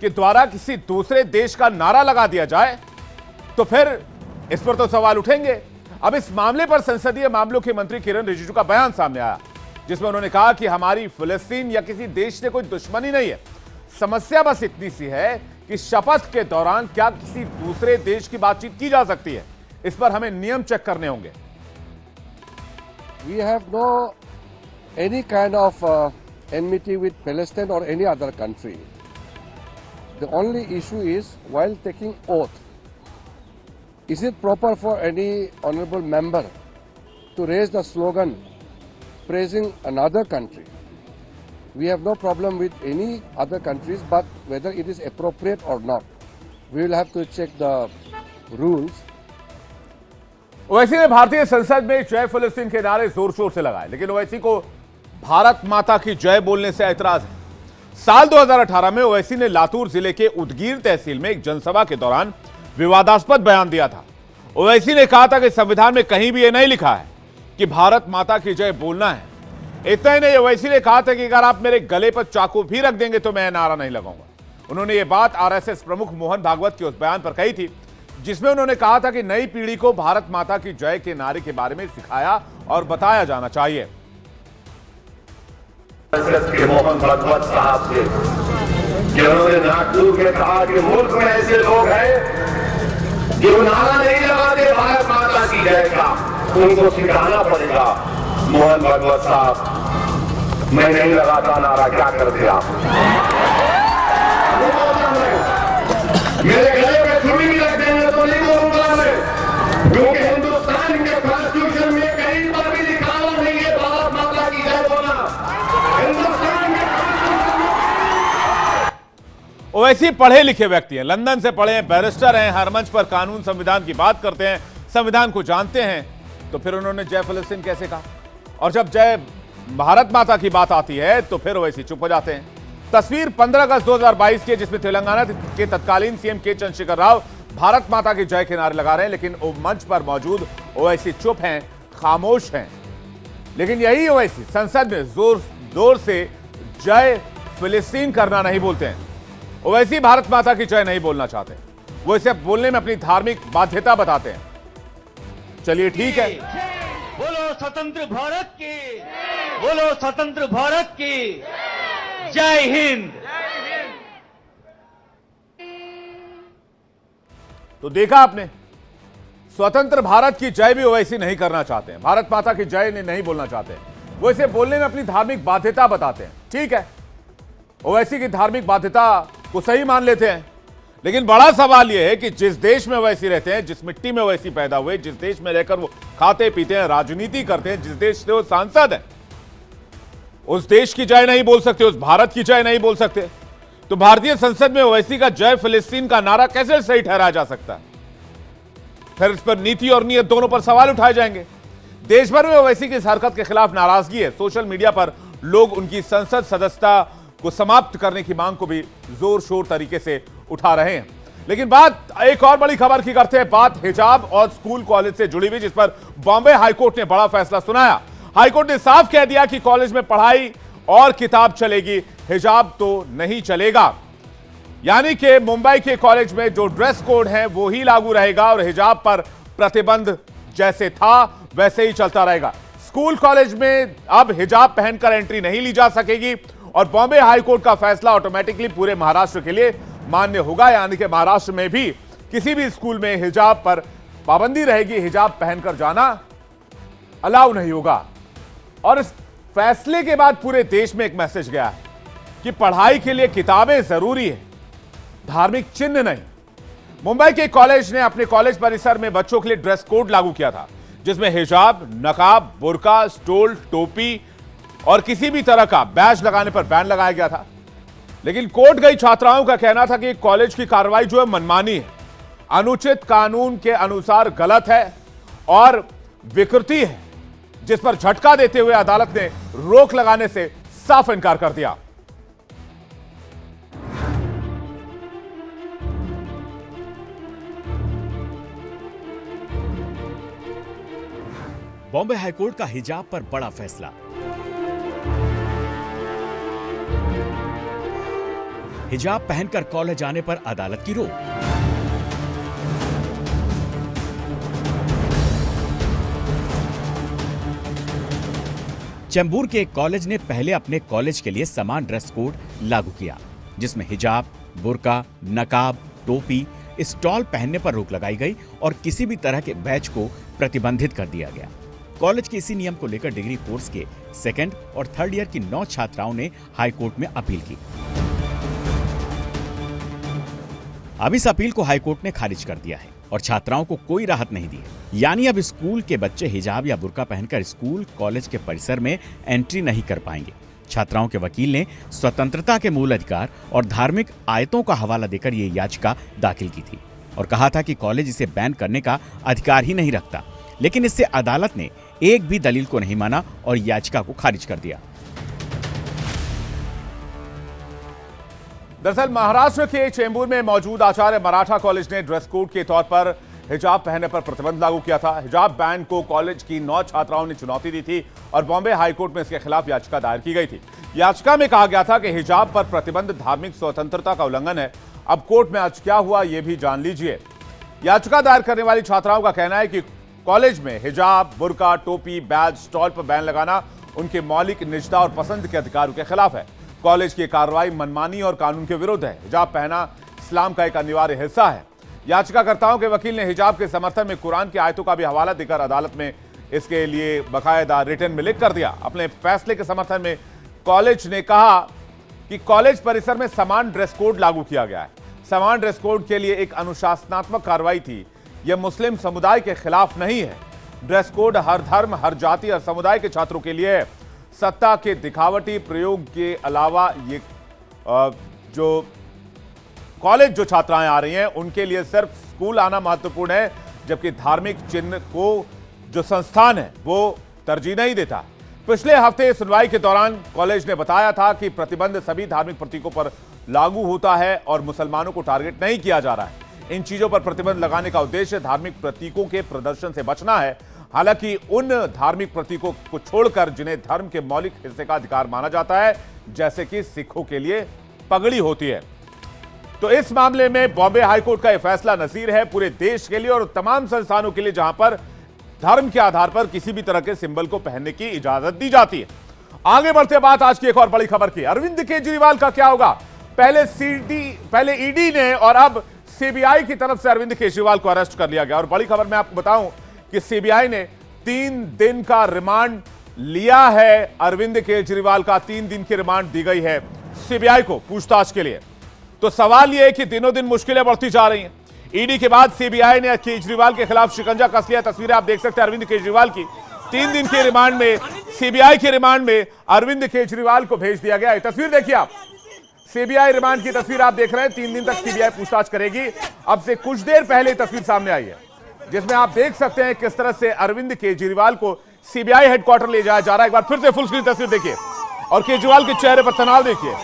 के द्वारा किसी दूसरे देश का नारा लगा दिया जाए तो फिर इस पर तो सवाल उठेंगे। अब इस मामले पर संसदीय मामलों के मंत्री किरण रिजिजू का बयान सामने आया, जिसमें उन्होंने कहा कि हमारी फिलिस्तीन या किसी देश से कोई दुश्मनी नहीं है। समस्या बस इतनी सी है कि शपथ के दौरान क्या किसी दूसरे देश की बातचीत की जा सकती है। इस पर हमें नियम चेक करने होंगे। We have no any kind of enmity with Palestine or any other country. The only issue is while taking oath, is it proper for any honorable member to raise the slogan praising another country? We have no problem with any other countries, but whether it is appropriate or not, we will have to check the rules. Owaisi ने भारतीय संसद में जय फिलिस्तीन के नारे जोर शोर से लगाए, लेकिन ओवैसी को भारत माता की जय बोलने से ऐतराज है। साल 2018 में ओवैसी ने लातूर जिले के उदगीर तहसील में एक जनसभा के दौरान विवादास्पद बयान दिया था। ओवैसी ने कहा था कि संविधान में कहीं भी यह नहीं लिखा है कि भारत माता की जय बोलना है। इतना ही नहीं, ओवैसी ने कहा था कि अगर आप मेरे गले पर चाकू भी रख देंगे तो मैं नारा नहीं लगाऊंगा। उन्होंने ये बात आरएसएस प्रमुख मोहन भागवत के उस बयान पर कही थी जिसमें उन्होंने कहा था कि नई पीढ़ी को भारत माता की जय के नारे के बारे में सिखाया और बताया जाना चाहिए। मोहन भागवत साहब से जिन्होंने नागपुर में कहा कि मुल्क में ऐसे लोग हैं जो नारा नहीं लगाते भारत माता की जय का, उनको सिखाना पड़ेगा। मोहन भागवत साहब, मैं नहीं लगाता नारा, क्या करते आप? मेरे गले में छुरी भी रख देंगे तो नहीं बोलूंगा मैं, क्योंकि हिंदुस्तान के कॉन्स्टिट्यूशन में कहीं पर भी लिखा हुआ नहीं है भारत माता की जय बोलना। हिंदुस्तान ओवैसी पढ़े लिखे व्यक्ति हैं, लंदन से पढ़े हैं, बैरिस्टर हैं, हर मंच पर कानून संविधान की बात करते हैं, संविधान को जानते हैं, तो फिर उन्होंने जय फिलिस्तीन कैसे कहा? और जब जय भारत माता की बात आती है तो फिर ओवैसी चुप हो जाते हैं। तस्वीर 15 अगस्त 2022 की है, जिसमें तेलंगाना के तत्कालीन सीएम के चंद्रशेखर राव भारत माता की जय के नारे लगा रहे हैं, लेकिन मंच पर मौजूद ओवैसी चुप हैं, खामोश हैं। लेकिन यही ओवैसी संसद में जोर से जय फिलिस्तीन करना नहीं बोलते हैं। ओवैसी भारत माता की जय नहीं बोलना चाहते, वो इसे बोलने में अपनी धार्मिक बाध्यता बताते हैं। चलिए ठीक है, बोलो स्वतंत्र भारत की, बोलो स्वतंत्र भारत की, जय हिंद। तो देखा आपने, स्वतंत्र भारत की जय भी ओवैसी नहीं करना चाहते हैं, भारत माता की जय नहीं बोलना चाहते हैं, वो इसे बोलने में अपनी धार्मिक बाध्यता बताते हैं। ठीक है, ओवैसी की धार्मिक बाध्यता को सही मान लेते हैं, लेकिन बड़ा सवाल यह है कि जिस देश में ओवैसी रहते हैं, जिस मिट्टी में ओवैसी पैदा हुए, जिस देश में रहकर वो खाते पीते हैं, राजनीति करते हैं, जिस देश से वो सांसद हैं, उस देश की जय नहीं बोल सकते, उस भारत की जय नहीं बोल सकते, तो भारतीय संसद में ओवैसी का जय फिलिस्तीन का नारा कैसे सही ठहराया जा सकता है? फिर इस पर नीति और नीयत दोनों पर सवाल उठाए जाएंगे। देश भर में ओवैसी की इस हरकत के खिलाफ नाराजगी है। सोशल मीडिया पर लोग उनकी संसद सदस्यता को समाप्त करने की मांग को भी जोर शोर तरीके से उठा रहे हैं। लेकिन बात एक और बड़ी खबर की करते हैं, बात हिजाब और स्कूल कॉलेज से जुड़ी हुई, जिस पर बॉम्बे हाईकोर्ट ने बड़ा फैसला सुनाया। हाईकोर्ट ने साफ कह दिया कि कॉलेज में पढ़ाई और किताब चलेगी, हिजाब तो नहीं चलेगा। यानी कि मुंबई के कॉलेज में जो ड्रेस कोड है वो ही लागू रहेगा और हिजाब पर प्रतिबंध जैसे था वैसे ही चलता रहेगा। स्कूल कॉलेज में अब हिजाब पहनकर एंट्री नहीं ली जा सकेगी और बॉम्बे हाईकोर्ट का फैसला ऑटोमेटिकली पूरे महाराष्ट्र के लिए मान्य होगा। यानी कि महाराष्ट्र में भी किसी भी स्कूल में हिजाब पर पाबंदी रहेगी, हिजाब पहनकर जाना अलाउ नहीं होगा। और इस फैसले के बाद पूरे देश में एक मैसेज गया है कि पढ़ाई के लिए किताबें जरूरी है, धार्मिक चिन्ह नहीं। मुंबई के कॉलेज ने अपने कॉलेज परिसर में बच्चों के लिए ड्रेस कोड लागू किया था, जिसमें हिजाब, नकाब, बुर्का, स्टोल, टोपी और किसी भी तरह का बैज लगाने पर बैन लगाया गया था। लेकिन कोर्ट गई छात्राओं का कहना था कि कॉलेज की कार्रवाई जो है मनमानी है, अनुचित कानून के अनुसार गलत है और विकृति है, जिस पर झटका देते हुए अदालत ने रोक लगाने से साफ इनकार कर दिया। बॉम्बे हाईकोर्ट का हिजाब पर बड़ा फैसला। हिजाब पहनकर कॉलेज आने पर अदालत की रोक। चेंबूर के एक कॉलेज ने पहले अपने कॉलेज के लिए समान ड्रेस कोड लागू किया, जिसमें हिजाब, बुर्का, नकाब, टोपी, स्टॉल पहनने पर रोक लगाई गई और किसी भी तरह के बैच को प्रतिबंधित कर दिया गया। कॉलेज के इसी नियम को लेकर डिग्री कोर्स के सेकंड और थर्ड ईयर की 9 छात्राओं ने हाईकोर्ट में अपील की। अब इस अपील को हाईकोर्ट ने खारिज कर दिया है और छात्राओं को कोई राहत नहीं दी है। यानी अब स्कूल के बच्चे हिजाब या बुर्का पहनकर स्कूल कॉलेज के परिसर में एंट्री नहीं कर पाएंगे। छात्राओं के वकील ने स्वतंत्रता के मूल अधिकार और धार्मिक आयतों का हवाला देकर ये याचिका दाखिल की थी और कहा था कि कॉलेज इसे बैन करने का अधिकार ही नहीं रखता। लेकिन इससे अदालत ने एक भी दलील को नहीं माना और याचिका को खारिज कर दिया। दरअसल महाराष्ट्र के चेंबूर में मौजूद आचार्य मराठा कॉलेज ने ड्रेस कोड के तौर पर हिजाब पहनने पर प्रतिबंध लागू किया था। हिजाब बैन को कॉलेज की 9 छात्राओं ने चुनौती दी थी और बॉम्बे हाईकोर्ट में इसके खिलाफ याचिका दायर की गई थी। याचिका में कहा गया था कि हिजाब पर प्रतिबंध धार्मिक स्वतंत्रता का उल्लंघन है। अब कोर्ट में आज क्या हुआ ये भी जान लीजिए। याचिका दायर करने वाली छात्राओं का कहना है कि कॉलेज में हिजाब, बुर्का, टोपी, बैज, स्टॉल पर बैन लगाना उनके मौलिक निजता और पसंद के अधिकारों के खिलाफ है। कॉलेज की कार्रवाई मनमानी और कानून के विरुद्ध है। हिजाब पहना इस्लाम का एक अनिवार्य हिस्सा है। याचिकाकर्ताओं के वकील ने हिजाब के समर्थन में कुरान की आयतों का भी हवाला देकर अदालत में इसके लिए बाकायदा रिटर्न में लिख कर दिया। अपने फैसले के समर्थन में कॉलेज ने कहा कि कॉलेज परिसर में समान ड्रेस कोड लागू किया गया है। समान ड्रेस कोड के लिए एक अनुशासनात्मक कार्रवाई थी, यह मुस्लिम समुदाय के खिलाफ नहीं है। ड्रेस कोड हर धर्म, हर जाति और समुदाय के छात्रों के लिए है। सत्ता के दिखावटी प्रयोग के अलावा ये जो कॉलेज जो छात्राएं आ रही हैं उनके लिए सिर्फ स्कूल आना महत्वपूर्ण है, जबकि धार्मिक चिन्ह को जो संस्थान है वो तरजीह नहीं देता। पिछले हफ्ते सुनवाई के दौरान कॉलेज ने बताया था कि प्रतिबंध सभी धार्मिक प्रतीकों पर लागू होता है और मुसलमानों को टारगेट नहीं किया जा रहा है। इन चीजों पर प्रतिबंध लगाने का उद्देश्य धार्मिक प्रतीकों के प्रदर्शन से बचना है। हालांकि उन धार्मिक प्रतीकों को छोड़कर जिन्हें धर्म के मौलिक हिस्से का अधिकार माना जाता है, जैसे कि सिखों के लिए पगड़ी होती है। तो इस मामले में बॉम्बे हाईकोर्ट का यह फैसला नसीर है पूरे देश के लिए और तमाम संस्थानों के लिए जहां पर धर्म के आधार पर किसी भी तरह के सिंबल को पहनने की इजाजत दी जाती है। आगे बढ़ते बात आज की एक और बड़ी खबर की। अरविंद केजरीवाल का क्या होगा? पहले ईडी ने और अब सीबीआई की तरफ से अरविंद केजरीवाल को अरेस्ट कर लिया गया। और बड़ी खबर मैं आपको बताऊं कि सीबीआई ने 3 दिन का रिमांड लिया है। अरविंद केजरीवाल का 3 दिन की रिमांड दी गई है सीबीआई को पूछताछ के लिए। तो सवाल यह है कि दिनों दिन मुश्किलें बढ़ती जा रही हैं। ईडी के बाद सीबीआई ने केजरीवाल के खिलाफ शिकंजा कस लिया। तस्वीरें आप देख सकते हैं अरविंद केजरीवाल की। 3 दिन के रिमांड में, सीबीआई के रिमांड में अरविंद केजरीवाल को भेज दिया गया है। तस्वीर देखिए आप, सीबीआई रिमांड की तस्वीर आप देख रहे हैं। 3 दिन तक सीबीआई पूछताछ करेगी। अब से कुछ देर पहले तस्वीर सामने आई है जिसमें आप देख सकते हैं किस तरह से अरविंद केजरीवाल को सीबीआई हेडक्वार्टर ले जाया जा रहा है। एक बार फिर से फुल स्क्रीन तस्वीर देखिए और केजरीवाल के चेहरे पर तनाव देखिए।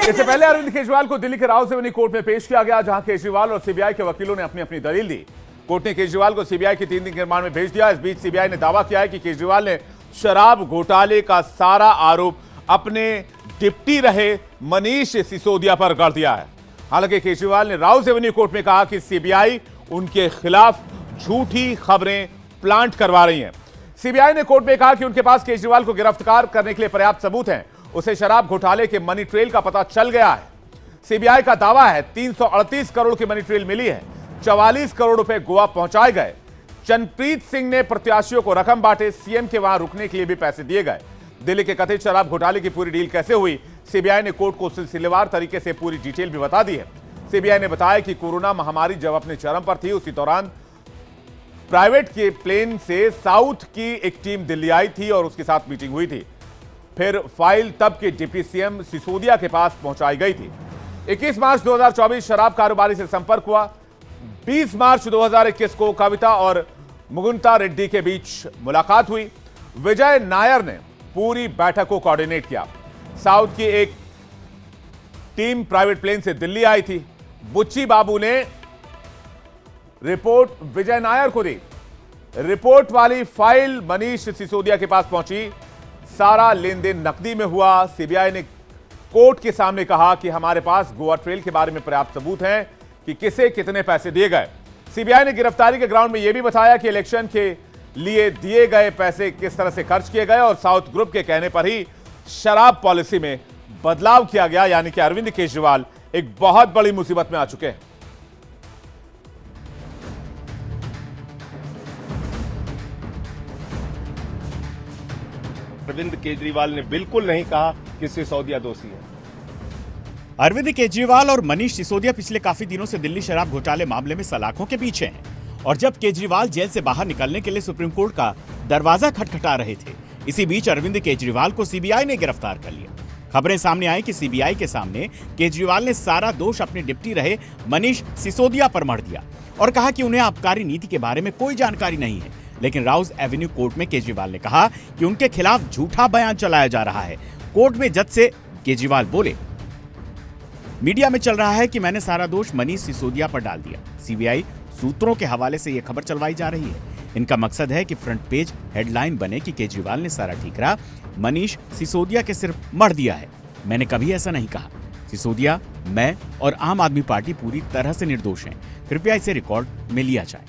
इससे पहले अरविंद केजरीवाल को दिल्ली के राव सेवनी कोर्ट में पेश किया गया, जहां केजरीवाल और सीबीआई के वकीलों ने अपनी अपनी दलील दी। कोर्ट ने केजरीवाल को सीबीआई के 3 दिन के रिमांड में भेज दिया। इस बीच सीबीआई ने दावा किया है कि केजरीवाल ने शराब घोटाले का सारा आरोप अपने डिप्टी रहे मनीष सिसोदिया पर गढ़ दिया है। हालांकि केजरीवाल ने राव सेवनी कोर्ट में कहा कि सीबीआई उनके खिलाफ झूठी खबरें प्लांट करवा रही है। सीबीआई ने कोर्ट में कहा कि उनके पास केजरीवाल को गिरफ्तार करने के लिए पर्याप्त सबूत हैं। उसे शराब घोटाले के मनी ट्रेल का पता चल गया है। सीबीआई का दावा है 338 करोड़ की मनी ट्रेल मिली है। 44 करोड़ रुपए गोवा पहुंचाए गए। चंद्रप्रीत सिंह ने प्रत्याशियों को रकम बांटे। सीएम के वहां रुकने के लिए भी पैसे दिए गए। दिल्ली के कथित शराब घोटाले की पूरी डील कैसे हुई, सीबीआई ने कोर्ट को सिलसिलेवार तरीके से पूरी डिटेल भी बता दी है। सीबीआई ने बताया कि कोरोना महामारी जब अपने चरम पर थी, उसी दौरान प्राइवेट के प्लेन से साउथ की एक टीम दिल्ली आई थी और उसके साथ मीटिंग हुई थी। फिर फाइल तब के डिप्टी सीएम सिसोदिया के पास पहुंचाई गई थी। 21 मार्च 2024 शराब कारोबारी से संपर्क हुआ। 20 मार्च 2021 को कविता और मुकुंदा रेड्डी के बीच मुलाकात हुई। विजय नायर ने पूरी बैठक को कोऑर्डिनेट किया। साउथ की एक टीम प्राइवेट प्लेन से दिल्ली आई थी। बुच्ची बाबू ने रिपोर्ट विजय नायर को दी। रिपोर्ट वाली फाइल मनीष सिसोदिया के पास पहुंची। सारा लेन देन नकदी में हुआ। सीबीआई ने कोर्ट के सामने कहा कि हमारे पास गोवा ट्रेल के बारे में पर्याप्त सबूत हैं कि किसे कितने पैसे दिए गए। सीबीआई ने गिरफ्तारी के ग्राउंड में यह भी बताया कि इलेक्शन के लिए दिए गए पैसे किस तरह से खर्च किए गए और साउथ ग्रुप के कहने पर ही शराब पॉलिसी में बदलाव किया गया। यानी कि अरविंद केजरीवाल एक बहुत बड़ी मुसीबत में आ चुके हैं। अरविंद केजरीवाल ने बिल्कुल नहीं कहा कि सिसोदिया दोषी है। अरविंद केजरीवाल और मनीष सिसोदिया पिछले काफी दिनों से दिल्ली शराब घोटाले मामले में सलाखों के पीछे हैं और जब केजरीवाल जेल से बाहर निकलने के लिए सुप्रीम कोर्ट का दरवाजा खटखटा रहे थे, इसी बीच अरविंद केजरीवाल को सीबीआई ने गिरफ्तार कर लिया। खबरें सामने आई कि सीबीआई के सामने केजरीवाल ने सारा दोष अपने डिप्टी रहे मनीष सिसोदिया पर मढ़ दिया और कहा कि उन्हें आबकारी नीति के बारे में कोई जानकारी नहीं है। लेकिन राउज एवेन्यू कोर्ट में केजरीवाल ने कहा कि उनके खिलाफ झूठा बयान चलाया जा रहा है। कोर्ट में जज से केजरीवाल बोले, मीडिया में चल रहा है कि मैंने सारा दोष मनीष सिसोदिया पर डाल दिया। सीबीआई सूत्रों के हवाले से यह खबर चलवाई जा रही है। इनका मकसद है कि फ्रंट पेज हेडलाइन बने कि केजरीवाल ने सारा ठीकरा मनीष सिसोदिया के सिर्फ मढ़ दिया है। मैंने कभी ऐसा नहीं कहा। सिसोदिया, मैं और आम आदमी पार्टी पूरी तरह से निर्दोष हैं। कृपया इसे रिकॉर्ड में लिया जाए।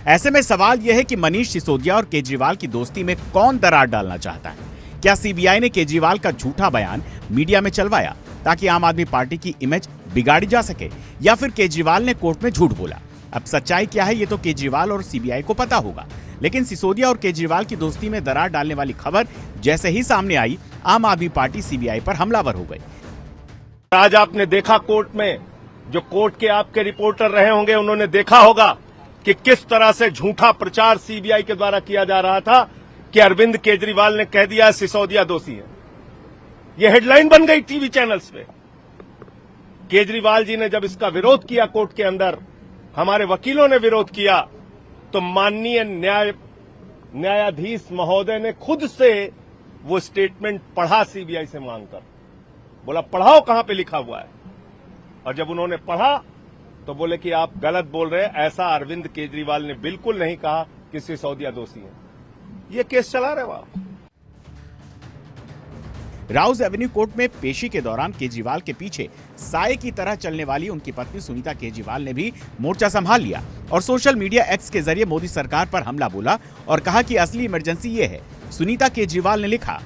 ऐसे में सवाल यह है कि मनीष सिसोदिया और केजरीवाल की दोस्ती में कौन दरार डालना चाहता है? क्या सीबीआई ने केजरीवाल का झूठा बयान मीडिया में चलवाया ताकि आम आदमी पार्टी की इमेज बिगाड़ी जा सके, या फिर केजरीवाल ने कोर्ट में झूठ बोला? अब सच्चाई क्या है ये तो केजरीवाल और सीबीआई को पता होगा, लेकिन सिसोदिया और केजरीवाल की दोस्ती में दरार डालने वाली खबर जैसे ही सामने आई, आम आदमी पार्टी सीबीआई पर हमलावर हो गई। आज आपने देखा कोर्ट में जो कोर्ट के आपके रिपोर्टर रहे होंगे उन्होंने देखा होगा कि किस तरह से झूठा प्रचार सीबीआई के द्वारा किया जा रहा था कि अरविंद केजरीवाल ने कह दिया सिसोदिया दोषी है। यह हेडलाइन बन गई टीवी चैनल्स पे। केजरीवाल जी ने जब इसका विरोध किया कोर्ट के अंदर, हमारे वकीलों ने विरोध किया, तो माननीय न्यायाधीश महोदय ने खुद से वो स्टेटमेंट पढ़ा सीबीआई से मांगकर, बोला पढ़ाओ कहां पे लिखा हुआ है। और जब उन्होंने पढ़ा तो बोले कि आप गलत बोल रहे हैं, ऐसा अरविंद केजरीवाल ने बिल्कुल नहीं कहा कि सिसोदिया दोषी है। ये केस चला रहे वहां। राउज एवेन्यू कोर्ट में पेशी के दौरान केजरीवाल के पीछे साए की तरह चलने वाली उनकी पत्नी सुनीता केजरीवाल ने भी मोर्चा संभाल लिया और सोशल मीडिया एक्स के जरिए मोदी सरकार पर हमला बोला और कहा कि असली इमरजेंसी ये है। सुनीता केजरीवाल ने लिखा,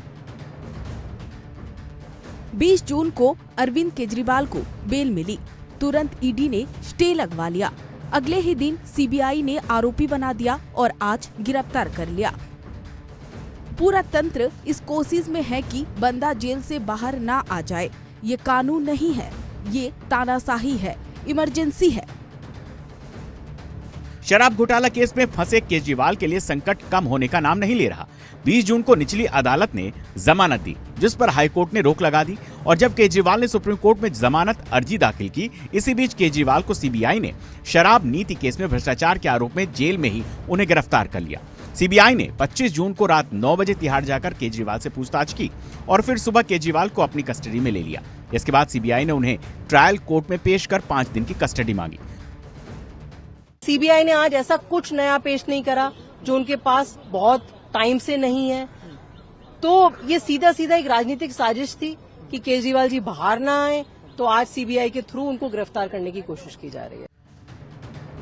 20 जून को अरविंद केजरीवाल को बेल मिली, तुरंत ईडी ने स्टे लगवा लिया। अगले ही दिन सीबीआई ने आरोपी बना दिया और आज गिरफ्तार कर लिया। पूरा तंत्र इस कोशिश में है कि बंदा जेल से बाहर ना आ जाए। ये कानून नहीं है, ये तानाशाही है, इमरजेंसी है। शराब घोटाला केस में फंसे केजरीवाल के लिए संकट कम होने का नाम नहीं ले रहा। 20 जून को निचली अदालत ने जमानत दी, जिस पर हाईकोर्ट ने रोक लगा दी और जब केजरीवाल ने सुप्रीम कोर्ट में जमानत अर्जी दाखिल की, इसी बीच केजरीवाल को सीबीआई ने शराब नीति केस में भ्रष्टाचार के आरोप में जेल में ही उन्हें गिरफ्तार कर लिया। सीबीआई ने 25 जून को रात 9 बजे तिहाड़ जाकर केजरीवाल से पूछताछ की और फिर सुबह केजरीवाल को अपनी कस्टडी में ले लिया। इसके बाद सीबीआई ने उन्हें ट्रायल कोर्ट में पेश कर 5 दिन की कस्टडी मांगी। सीबीआई ने आज ऐसा कुछ नया पेश नहीं करा जो उनके पास बहुत टाइम से नहीं है। तो ये सीधा सीधा एक राजनीतिक साजिश थी कि केजरीवाल जी बाहर ना आए, तो आज सीबीआई के थ्रू उनको गिरफ्तार करने की कोशिश की जा रही है।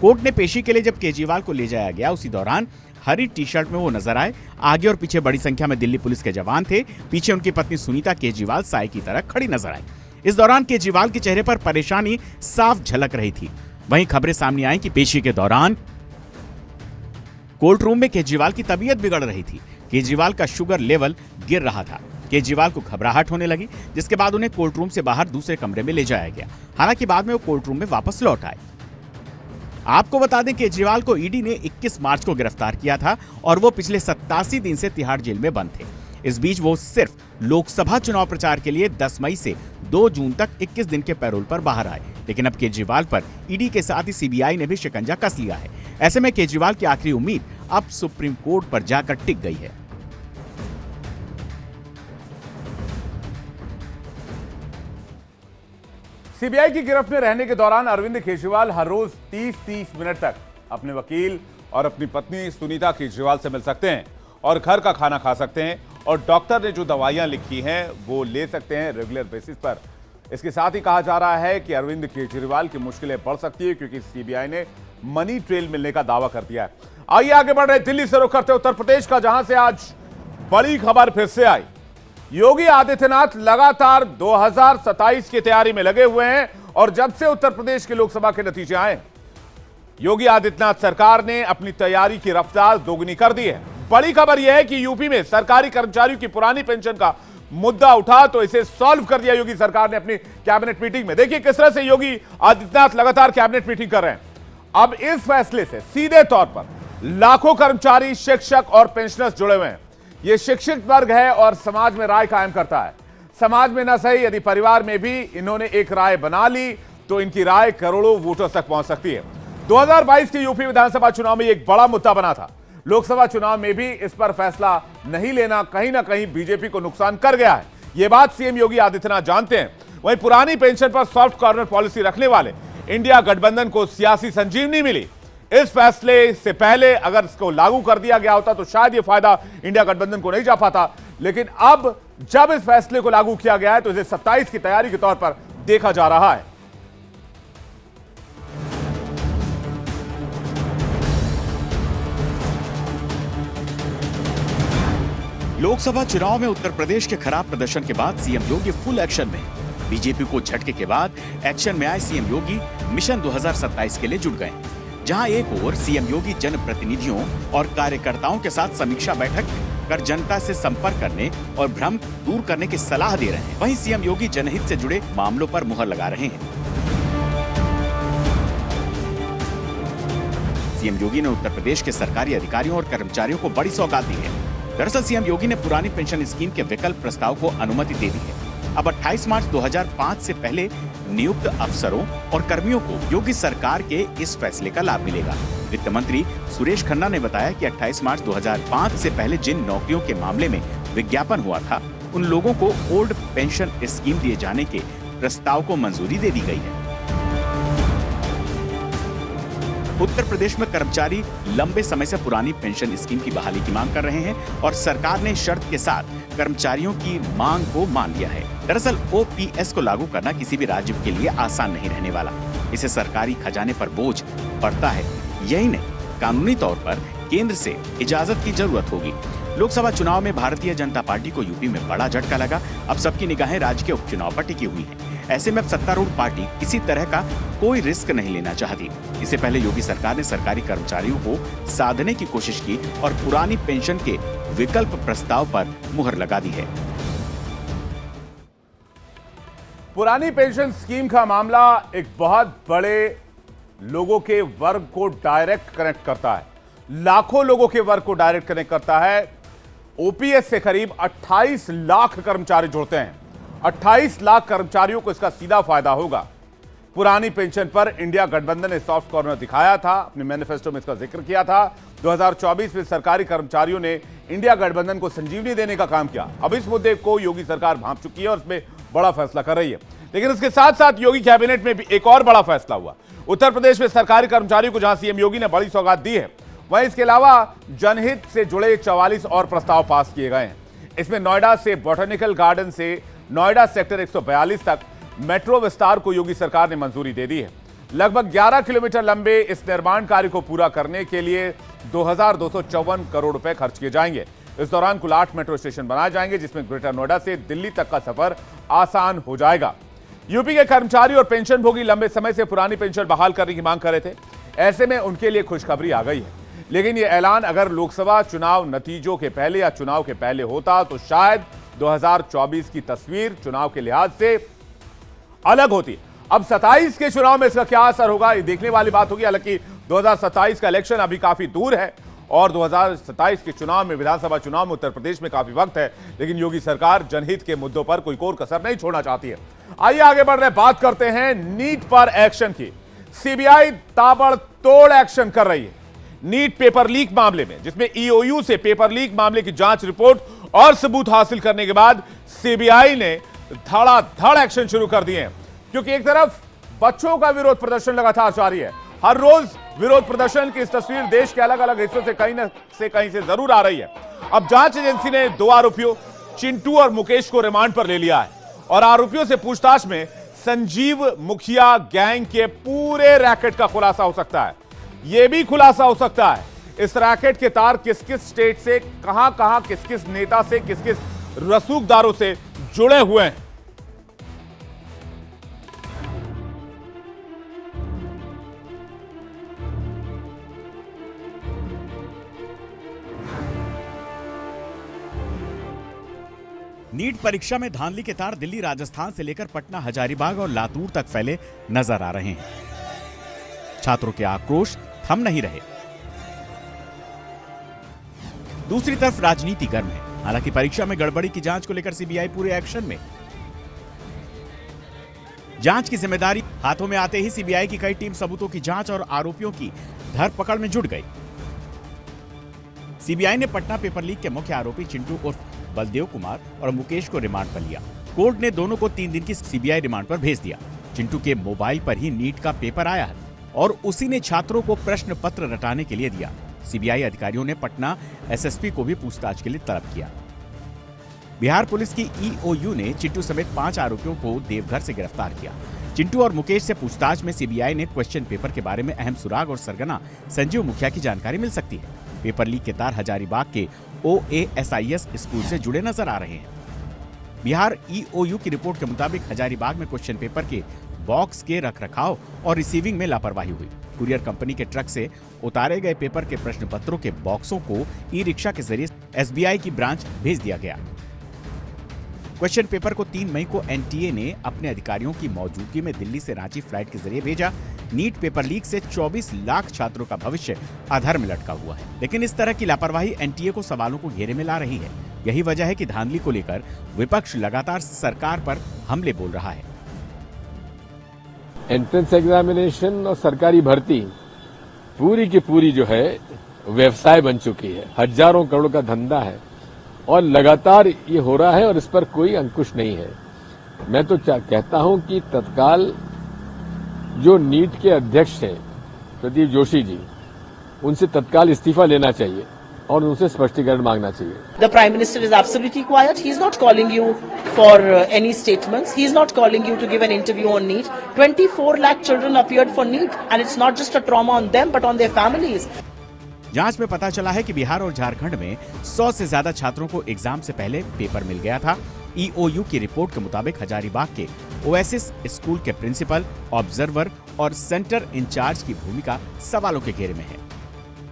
कोर्ट ने पेशी के लिए जब केजरीवाल को ले जाया गया, उसी दौरान हरी टी शर्ट में वो नजर आए। आगे और पीछे बड़ी संख्या में दिल्ली पुलिस के जवान थे। पीछे उनकी पत्नी सुनीता केजरीवाल साए की तरह खड़ी नजर आई। इस दौरान केजरीवाल के चेहरे पर परेशानी साफ झलक रही थी। वहीं खबरें सामने आई कि पेशी के दौरान कोर्ट रूम में केजरीवाल की तबीयत बिगड़ रही थी। केजरीवाल का शुगर लेवल गिर रहा था। केजरीवाल को घबराहट होने लगी, जिसके बाद उन्हें कोर्ट रूम से बाहर दूसरे कमरे में ले जाया गया। हालांकि बाद में वो कोर्ट रूम में वापस लौट आए। आपको बता दें, केजरीवाल को ईडी ने 21 मार्च को गिरफ्तार किया था और वो पिछले 87 दिन से तिहाड़ जेल में बंद थे। इस बीच वो सिर्फ लोकसभा चुनाव प्रचार के लिए 10 मई से 2 जून तक 21 दिन के पैरोल पर बाहर आए। लेकिन अब केजरीवाल पर ईडी के साथ ही सीबीआई ने भी शिकंजा कस लिया है। ऐसे में केजरीवाल की आखिरी उम्मीद अब सुप्रीम कोर्ट पर जाकर टिक गई है। सीबीआई की गिरफ्त में रहने के दौरान अरविंद केजरीवाल हर रोज 30-30 मिनट तक अपने वकील और अपनी पत्नी सुनीता केजरीवाल से मिल सकते हैं और घर का खाना खा सकते हैं और डॉक्टर ने जो दवाइयां लिखी हैं वो ले सकते हैं रेगुलर बेसिस पर। इसके साथ ही कहा जा रहा है कि अरविंद केजरीवाल की मुश्किलें बढ़ सकती है क्योंकि सीबीआई ने मनी ट्रेल मिलने का दावा कर दिया है। आइए आगे बढ़ रहे, दिल्ली से रुख करते उत्तर प्रदेश का, जहां से आज बड़ी खबर फिर से आई। योगी आदित्यनाथ लगातार 2027 की तैयारी में लगे हुए हैं और जब से उत्तर प्रदेश के लोकसभा के नतीजे आए, योगी आदित्यनाथ सरकार ने अपनी तैयारी की रफ्तार दोगुनी कर दी है। बड़ी खबर यह है कि यूपी में सरकारी कर्मचारियों की पुरानी पेंशन का मुद्दा उठा तो इसे सॉल्व कर दिया योगी सरकार ने अपनी कैबिनेट मीटिंग में। देखिए किस तरह से योगी आदित्यनाथ लगातार कैबिनेट मीटिंग कर रहे हैं। अब इस फैसले से सीधे तौर पर लाखों कर्मचारी, शिक्षक और पेंशनर्स जुड़े हुए हैं। यह शिक्षित वर्ग है और समाज में राय कायम करता है। समाज में न सही, यदि परिवार में भी इन्होंने एक राय बना ली तो इनकी राय करोड़ों वोटर्स तक पहुंच सकती है। 2022 के यूपी विधानसभा चुनाव में एक बड़ा मुद्दा बना था। लोकसभा चुनाव में भी इस पर फैसला नहीं लेना कहीं ना कहीं बीजेपी को नुकसान कर गया है। यह बात सीएम योगी आदित्यनाथ जानते हैं। वहीं पुरानी पेंशन पर सॉफ्ट कॉर्नर पॉलिसी रखने वाले इंडिया गठबंधन को सियासी संजीवनी मिली। इस फैसले से पहले अगर इसको लागू कर दिया गया होता तो शायद यह फायदा इंडिया गठबंधन को नहीं जा पाता, लेकिन अब जब इस फैसले को लागू किया गया है तो इसे 27 की तैयारी के तौर पर देखा जा रहा है। लोकसभा चुनाव में उत्तर प्रदेश के खराब प्रदर्शन के बाद सीएम योगी फुल एक्शन में। बीजेपी को झटके के बाद एक्शन में आए सीएम योगी मिशन 2027 के लिए जुट गए, जहां एक ओर सीएम योगी जनप्रतिनिधियों और कार्यकर्ताओं के साथ समीक्षा बैठक कर जनता से संपर्क करने और भ्रम दूर करने की सलाह दे रहे हैं, वहीं सीएम योगी जनहित से जुड़े मामलों पर मुहर लगा रहे हैं। सीएम योगी ने उत्तर प्रदेश के सरकारी अधिकारियों और कर्मचारियों को बड़ी सौगात दी है। दरअसल सीएम योगी ने पुरानी पेंशन स्कीम के विकल्प प्रस्ताव को अनुमति दे दी है। अब 28 मार्च 2005 से पहले नियुक्त अफसरों और कर्मियों को योगी सरकार के इस फैसले का लाभ मिलेगा। वित्त मंत्री सुरेश खन्ना ने बताया कि 28 मार्च 2005 से पहले जिन नौकरियों के मामले में विज्ञापन हुआ था, उन लोगों को ओल्ड पेंशन स्कीम दिए जाने के प्रस्ताव को मंजूरी दे दी गई है। उत्तर प्रदेश में कर्मचारी लंबे समय से पुरानी पेंशन स्कीम की बहाली की मांग कर रहे हैं और सरकार ने शर्त के साथ कर्मचारियों की मांग को मान लिया है। दरअसल ओपीएस को लागू करना किसी भी राज्य के लिए आसान नहीं रहने वाला। इसे सरकारी खजाने पर बोझ पड़ता है। यही नहीं, कानूनी तौर पर केंद्र से इजाजत की जरूरत होगी। लोकसभा चुनाव में भारतीय जनता पार्टी को यूपी में बड़ा झटका लगा। अब सबकी निगाहें राज्य के उपचुनाव पर टिकी हुई हैं। ऐसे में अब सत्तारूढ़ पार्टी किसी तरह का कोई रिस्क नहीं लेना चाहती। इससे पहले योगी सरकार ने सरकारी कर्मचारियों को साधने की कोशिश की और पुरानी पेंशन के विकल्प प्रस्ताव पर मुहर लगा दी है। पुरानी पेंशन स्कीम का मामला एक बहुत बड़े लोगों के वर्ग को डायरेक्ट कनेक्ट करता है। लाखों लोगों के वर्ग को डायरेक्ट कनेक्ट करता है। ओपीएस से करीब 28 लाख कर्मचारी जुड़ते हैं। 28 लाख कर्मचारियों को इसका सीधा फायदा होगा। पुरानी पेंशन पर इंडिया गठबंधन ने सॉफ्ट कॉर्नर दिखाया था, अपने मैनिफेस्टो में इसका जिक्र किया था। 2024 में सरकारी कर्मचारियों ने इंडिया गठबंधन को संजीवनी देने का काम किया। अब इस मुद्दे को योगी सरकार भांप चुकी है और इसमें बड़ा फैसला कर रही है। लेकिन इसके साथ साथ योगी कैबिनेट में भी एक और बड़ा फैसला हुआ। उत्तर प्रदेश में सरकारी कर्मचारियों को जहां सीएम योगी ने बड़ी सौगात दी है, वहीं इसके अलावा जनहित से जुड़े 44 और प्रस्ताव पास किए गए हैं। इसमें नोएडा से बॉटनिकल गार्डन से नोएडा सेक्टर 142 तक मेट्रो विस्तार को योगी सरकार ने मंजूरी दे दी है। लगभग 11 किलोमीटर लंबे इस निर्माण कार्य को पूरा करने के लिए 2254 करोड़ रुपए खर्च किए जाएंगे। इस दौरान कुल 8 मेट्रो स्टेशन बनाए जाएंगे, जिसमें ग्रेटर नोएडा से दिल्ली तक का सफर आसान हो जाएगा। यूपी के कर्मचारी और पेंशन भोगी लंबे समय से पुरानी पेंशन बहाल करने की मांग कर रहे थे। ऐसे में उनके लिए खुशखबरी आ गई है। लेकिन यह ऐलान अगर लोकसभा चुनाव नतीजों के पहले या चुनाव के पहले होता तो शायद 2024 की तस्वीर चुनाव के लिहाज से अलग होती। अब 27 के चुनाव में इसका क्या असर होगा, ये देखने वाली बात होगी। हालांकि 2027 का इलेक्शन अभी काफी दूर है और 2027 के चुनाव में, विधानसभा चुनाव में उत्तर प्रदेश में काफी वक्त है। लेकिन योगी सरकार जनहित के मुद्दों पर कोई कोर कसर नहीं छोड़ना चाहती है। आइए आगे बढ़ रहे, बात करते हैं नीट पर एक्शन की। सीबीआई ताबड़तोड़ एक्शन कर रही है नीट पेपर लीक मामले में, जिसमें ईओयू से पेपर लीक मामले की जांच रिपोर्ट और सबूत हासिल करने के बाद सीबीआई ने धड़ाधड़ एक्शन शुरू कर दिए हैं। क्योंकि एक तरफ बच्चों का विरोध प्रदर्शन लगातार जारी है। हर रोज विरोध प्रदर्शन की इस तस्वीर देश के अलग अलग हिस्सों से कहीं से जरूर आ रही है। अब जांच एजेंसी ने 2 आरोपियों चिंटू और मुकेश को रिमांड पर ले लिया है और आरोपियों से पूछताछ में संजीव मुखिया गैंग के पूरे रैकेट का खुलासा हो सकता है। यह भी खुलासा हो सकता है इस रैकेट के तार किस किस स्टेट से, कहां किस किस नेता से, किस किस रसूखदारों से जुड़े हुए हैं। नीट परीक्षा में धांधली के तार दिल्ली, राजस्थान से लेकर पटना, हजारीबाग और लातूर तक फैले नजर आ रहे हैं। छात्रों के आक्रोश थम नहीं रहे। दूसरी तरफ राजनीति गर्म है। हालांकि परीक्षा में गड़बड़ी की जांच को लेकर सीबीआई पूरे एक्शन में। जांच की जिम्मेदारी हाथों में आते ही सीबीआई की कई टीम सबूतों की जांच और आरोपियों की धरपकड़ में जुट गई। सीबीआई ने पटना पेपर लीक के मुख्य आरोपी चिंटू उर्फ बलदेव कुमार और मुकेश को रिमांड पर लिया। कोर्ट ने दोनों को 3 दिन की सीबीआई रिमांड पर भेज दिया। चिंटू के मोबाइल पर ही नीट का पेपर आया और उसी ने छात्रों को प्रश्न पत्र रटाने के लिए दिया। सीबीआई अधिकारियों ने पटना एसएसपी को भी पूछताछ के लिए तलब किया। बिहार पुलिस की ईओयू ने चिंटू समेत 5 आरोपियों को देवघर से गिरफ्तार किया। चिंटू और मुकेश से पूछताछ में सीबीआई ने क्वेश्चन पेपर के बारे में अहम सुराग और सरगना संजीव मुखिया की जानकारी मिल सकती है। पेपर लीक के तार हजारीबाग के OASIS स्कूल से जुड़े नजर आ रहे हैं। बिहार ईओयू की रिपोर्ट के मुताबिक हजारीबाग में क्वेश्चन पेपर के बॉक्स के रखरखाव और रिसीविंग में लापरवाही हुई। कुरियर कंपनी के ट्रक से उतारे गए पेपर के प्रश्न पत्रों के बॉक्सों को ई-रिक्शा के जरिए एसबीआई की ब्रांच भेज दिया गया। क्वेश्चन पेपर को 3 मई को एनटीए ने अपने अधिकारियों की मौजूदगी में दिल्ली से रांची फ्लाइट के जरिए भेजा। नीट पेपर लीक से 24 लाख छात्रों का भविष्य अधर में लटका हुआ है। लेकिन इस तरह की लापरवाही एनटीए को सवालों को घेरे में ला रही है। यही वजह है कि धांधली को लेकर विपक्ष लगातार सरकार पर हमले बोल रहा है। एंट्रेंस एग्जामिनेशन और सरकारी भर्ती पूरी की पूरी जो है व्यवसाय बन चुकी है। हजारों करोड़ का धंधा है और लगातार ये हो रहा है और इस पर कोई अंकुश नहीं है। मैं तो कहता हूं कि तत्काल जो नीट के अध्यक्ष हैं प्रदीप जोशी जी, उनसे तत्काल इस्तीफा लेना चाहिए और उनसे स्पष्टीकरण मांगना चाहिए। The Prime Minister is absolutely quiet. He is not calling you for any statements. He is not calling you to give an interview on NEET. 24 lakh children appeared for NEET, and it's not just a trauma on them, but on their families. जांच में पता चला है कि बिहार और झारखंड में 100 से ज्यादा छात्रों को एग्जाम से पहले पेपर मिल गया था। ईओयू की रिपोर्ट के मुताबिक हजारीबाग के ओएसिस स्कूल के प्रिंसिपल, ऑब्जर्वर और सेंटर इंचार्ज की भूमिका सवालों के घेरे में है।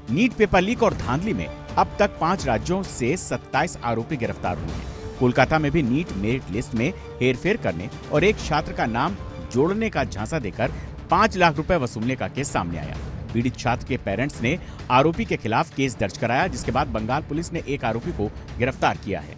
नीट पेपर लीक और धांधली में अब तक 5 राज्यों से 27 आरोपी गिरफ्तार हुए हैं। कोलकाता में भी नीट मेरिट लिस्ट में हेरफेर करने और एक छात्र का नाम जोड़ने का झांसा देकर 5 लाख रुपए वसूलने का केस सामने आया। पीड़ित छात्र के पेरेंट्स ने आरोपी के खिलाफ केस दर्ज कराया, जिसके बाद बंगाल पुलिस ने एक आरोपी को गिरफ्तार किया है।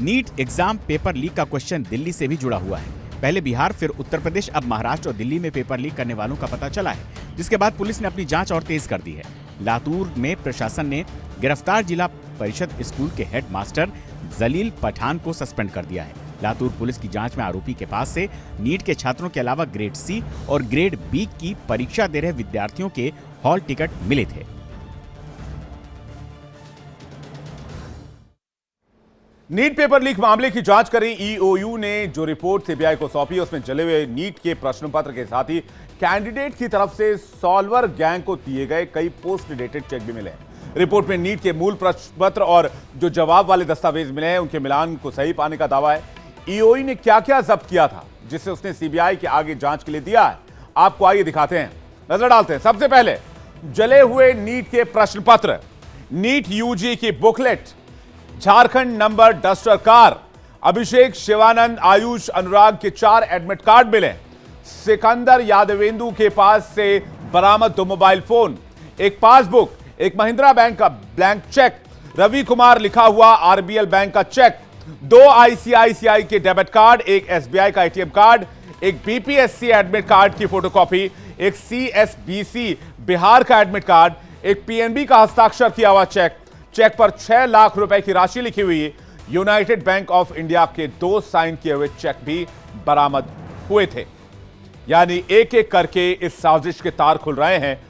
नीट एग्जाम पेपर लीक का क्वेश्चन दिल्ली से भी जुड़ा हुआ है। पहले बिहार, फिर उत्तर प्रदेश, अब महाराष्ट्र और दिल्ली में पेपर लीक करने वालों का पता चला है, जिसके बाद पुलिस ने अपनी जांच और तेज कर दी है। लातूर में प्रशासन ने गिरफ्तार जिला परिषद स्कूल के हेड मास्टर जलील पठान को सस्पेंड कर दिया है। लातूर पुलिस की जांच में आरोपी के पास से नीट के छात्रों के अलावा ग्रेड सी और ग्रेड बी की परीक्षा दे रहे विद्यार्थियों के हॉल टिकट मिले थे। नीट पेपर लीक मामले की जांच करी ईओयू ने जो रिपोर्ट सीबीआई को सौंपी, उसमें जले हुए नीट के प्रश्न पत्र के साथ ही कैंडिडेट की तरफ से सॉल्वर गैंग को दिए गए कई पोस्ट डेटेड चेक भी मिले हैं। रिपोर्ट में नीट के मूल प्रश्न पत्र और जो जवाब वाले दस्तावेज मिले हैं, उनके मिलान को सही पाने का दावा है। ईओयू ने क्या क्या जब्त किया था, जिसे उसने सीबीआई के आगे जांच के लिए दिया है, आपको आइए दिखाते हैं, नजर डालते हैं। सबसे पहले जले हुए नीट के प्रश्न पत्र, नीट यूजी की booklet, Jharkhand number duster car, Abhishek, Shivanand, Ayush, Anurag के 4 एडमिट कार्ड मिले। सिकंदर यादवेंदु के पास से बरामद 2 मोबाइल फोन, एक पासबुक, एक महिंद्रा बैंक का ब्लैंक चेक, रवि कुमार लिखा हुआ आरबीएल बैंक का चेक, 2 आईसीआईसीआई के डेबिट कार्ड, एक एसबीआई का एटीएम कार्ड, एक बीपीएससी एडमिट कार्ड की फोटोकॉपी, एक सीएसबीसी बिहार का एडमिट कार्ड, एक पीएनबी का हस्ताक्षर किया हुआ चेक, चेक पर 6 लाख रुपए की राशि लिखी हुई, यूनाइटेड बैंक ऑफ इंडिया के 2 साइन किए हुए चेक भी बरामद हुए थे। यानी एक एक करके इस साजिश के तार खुल रहे हैं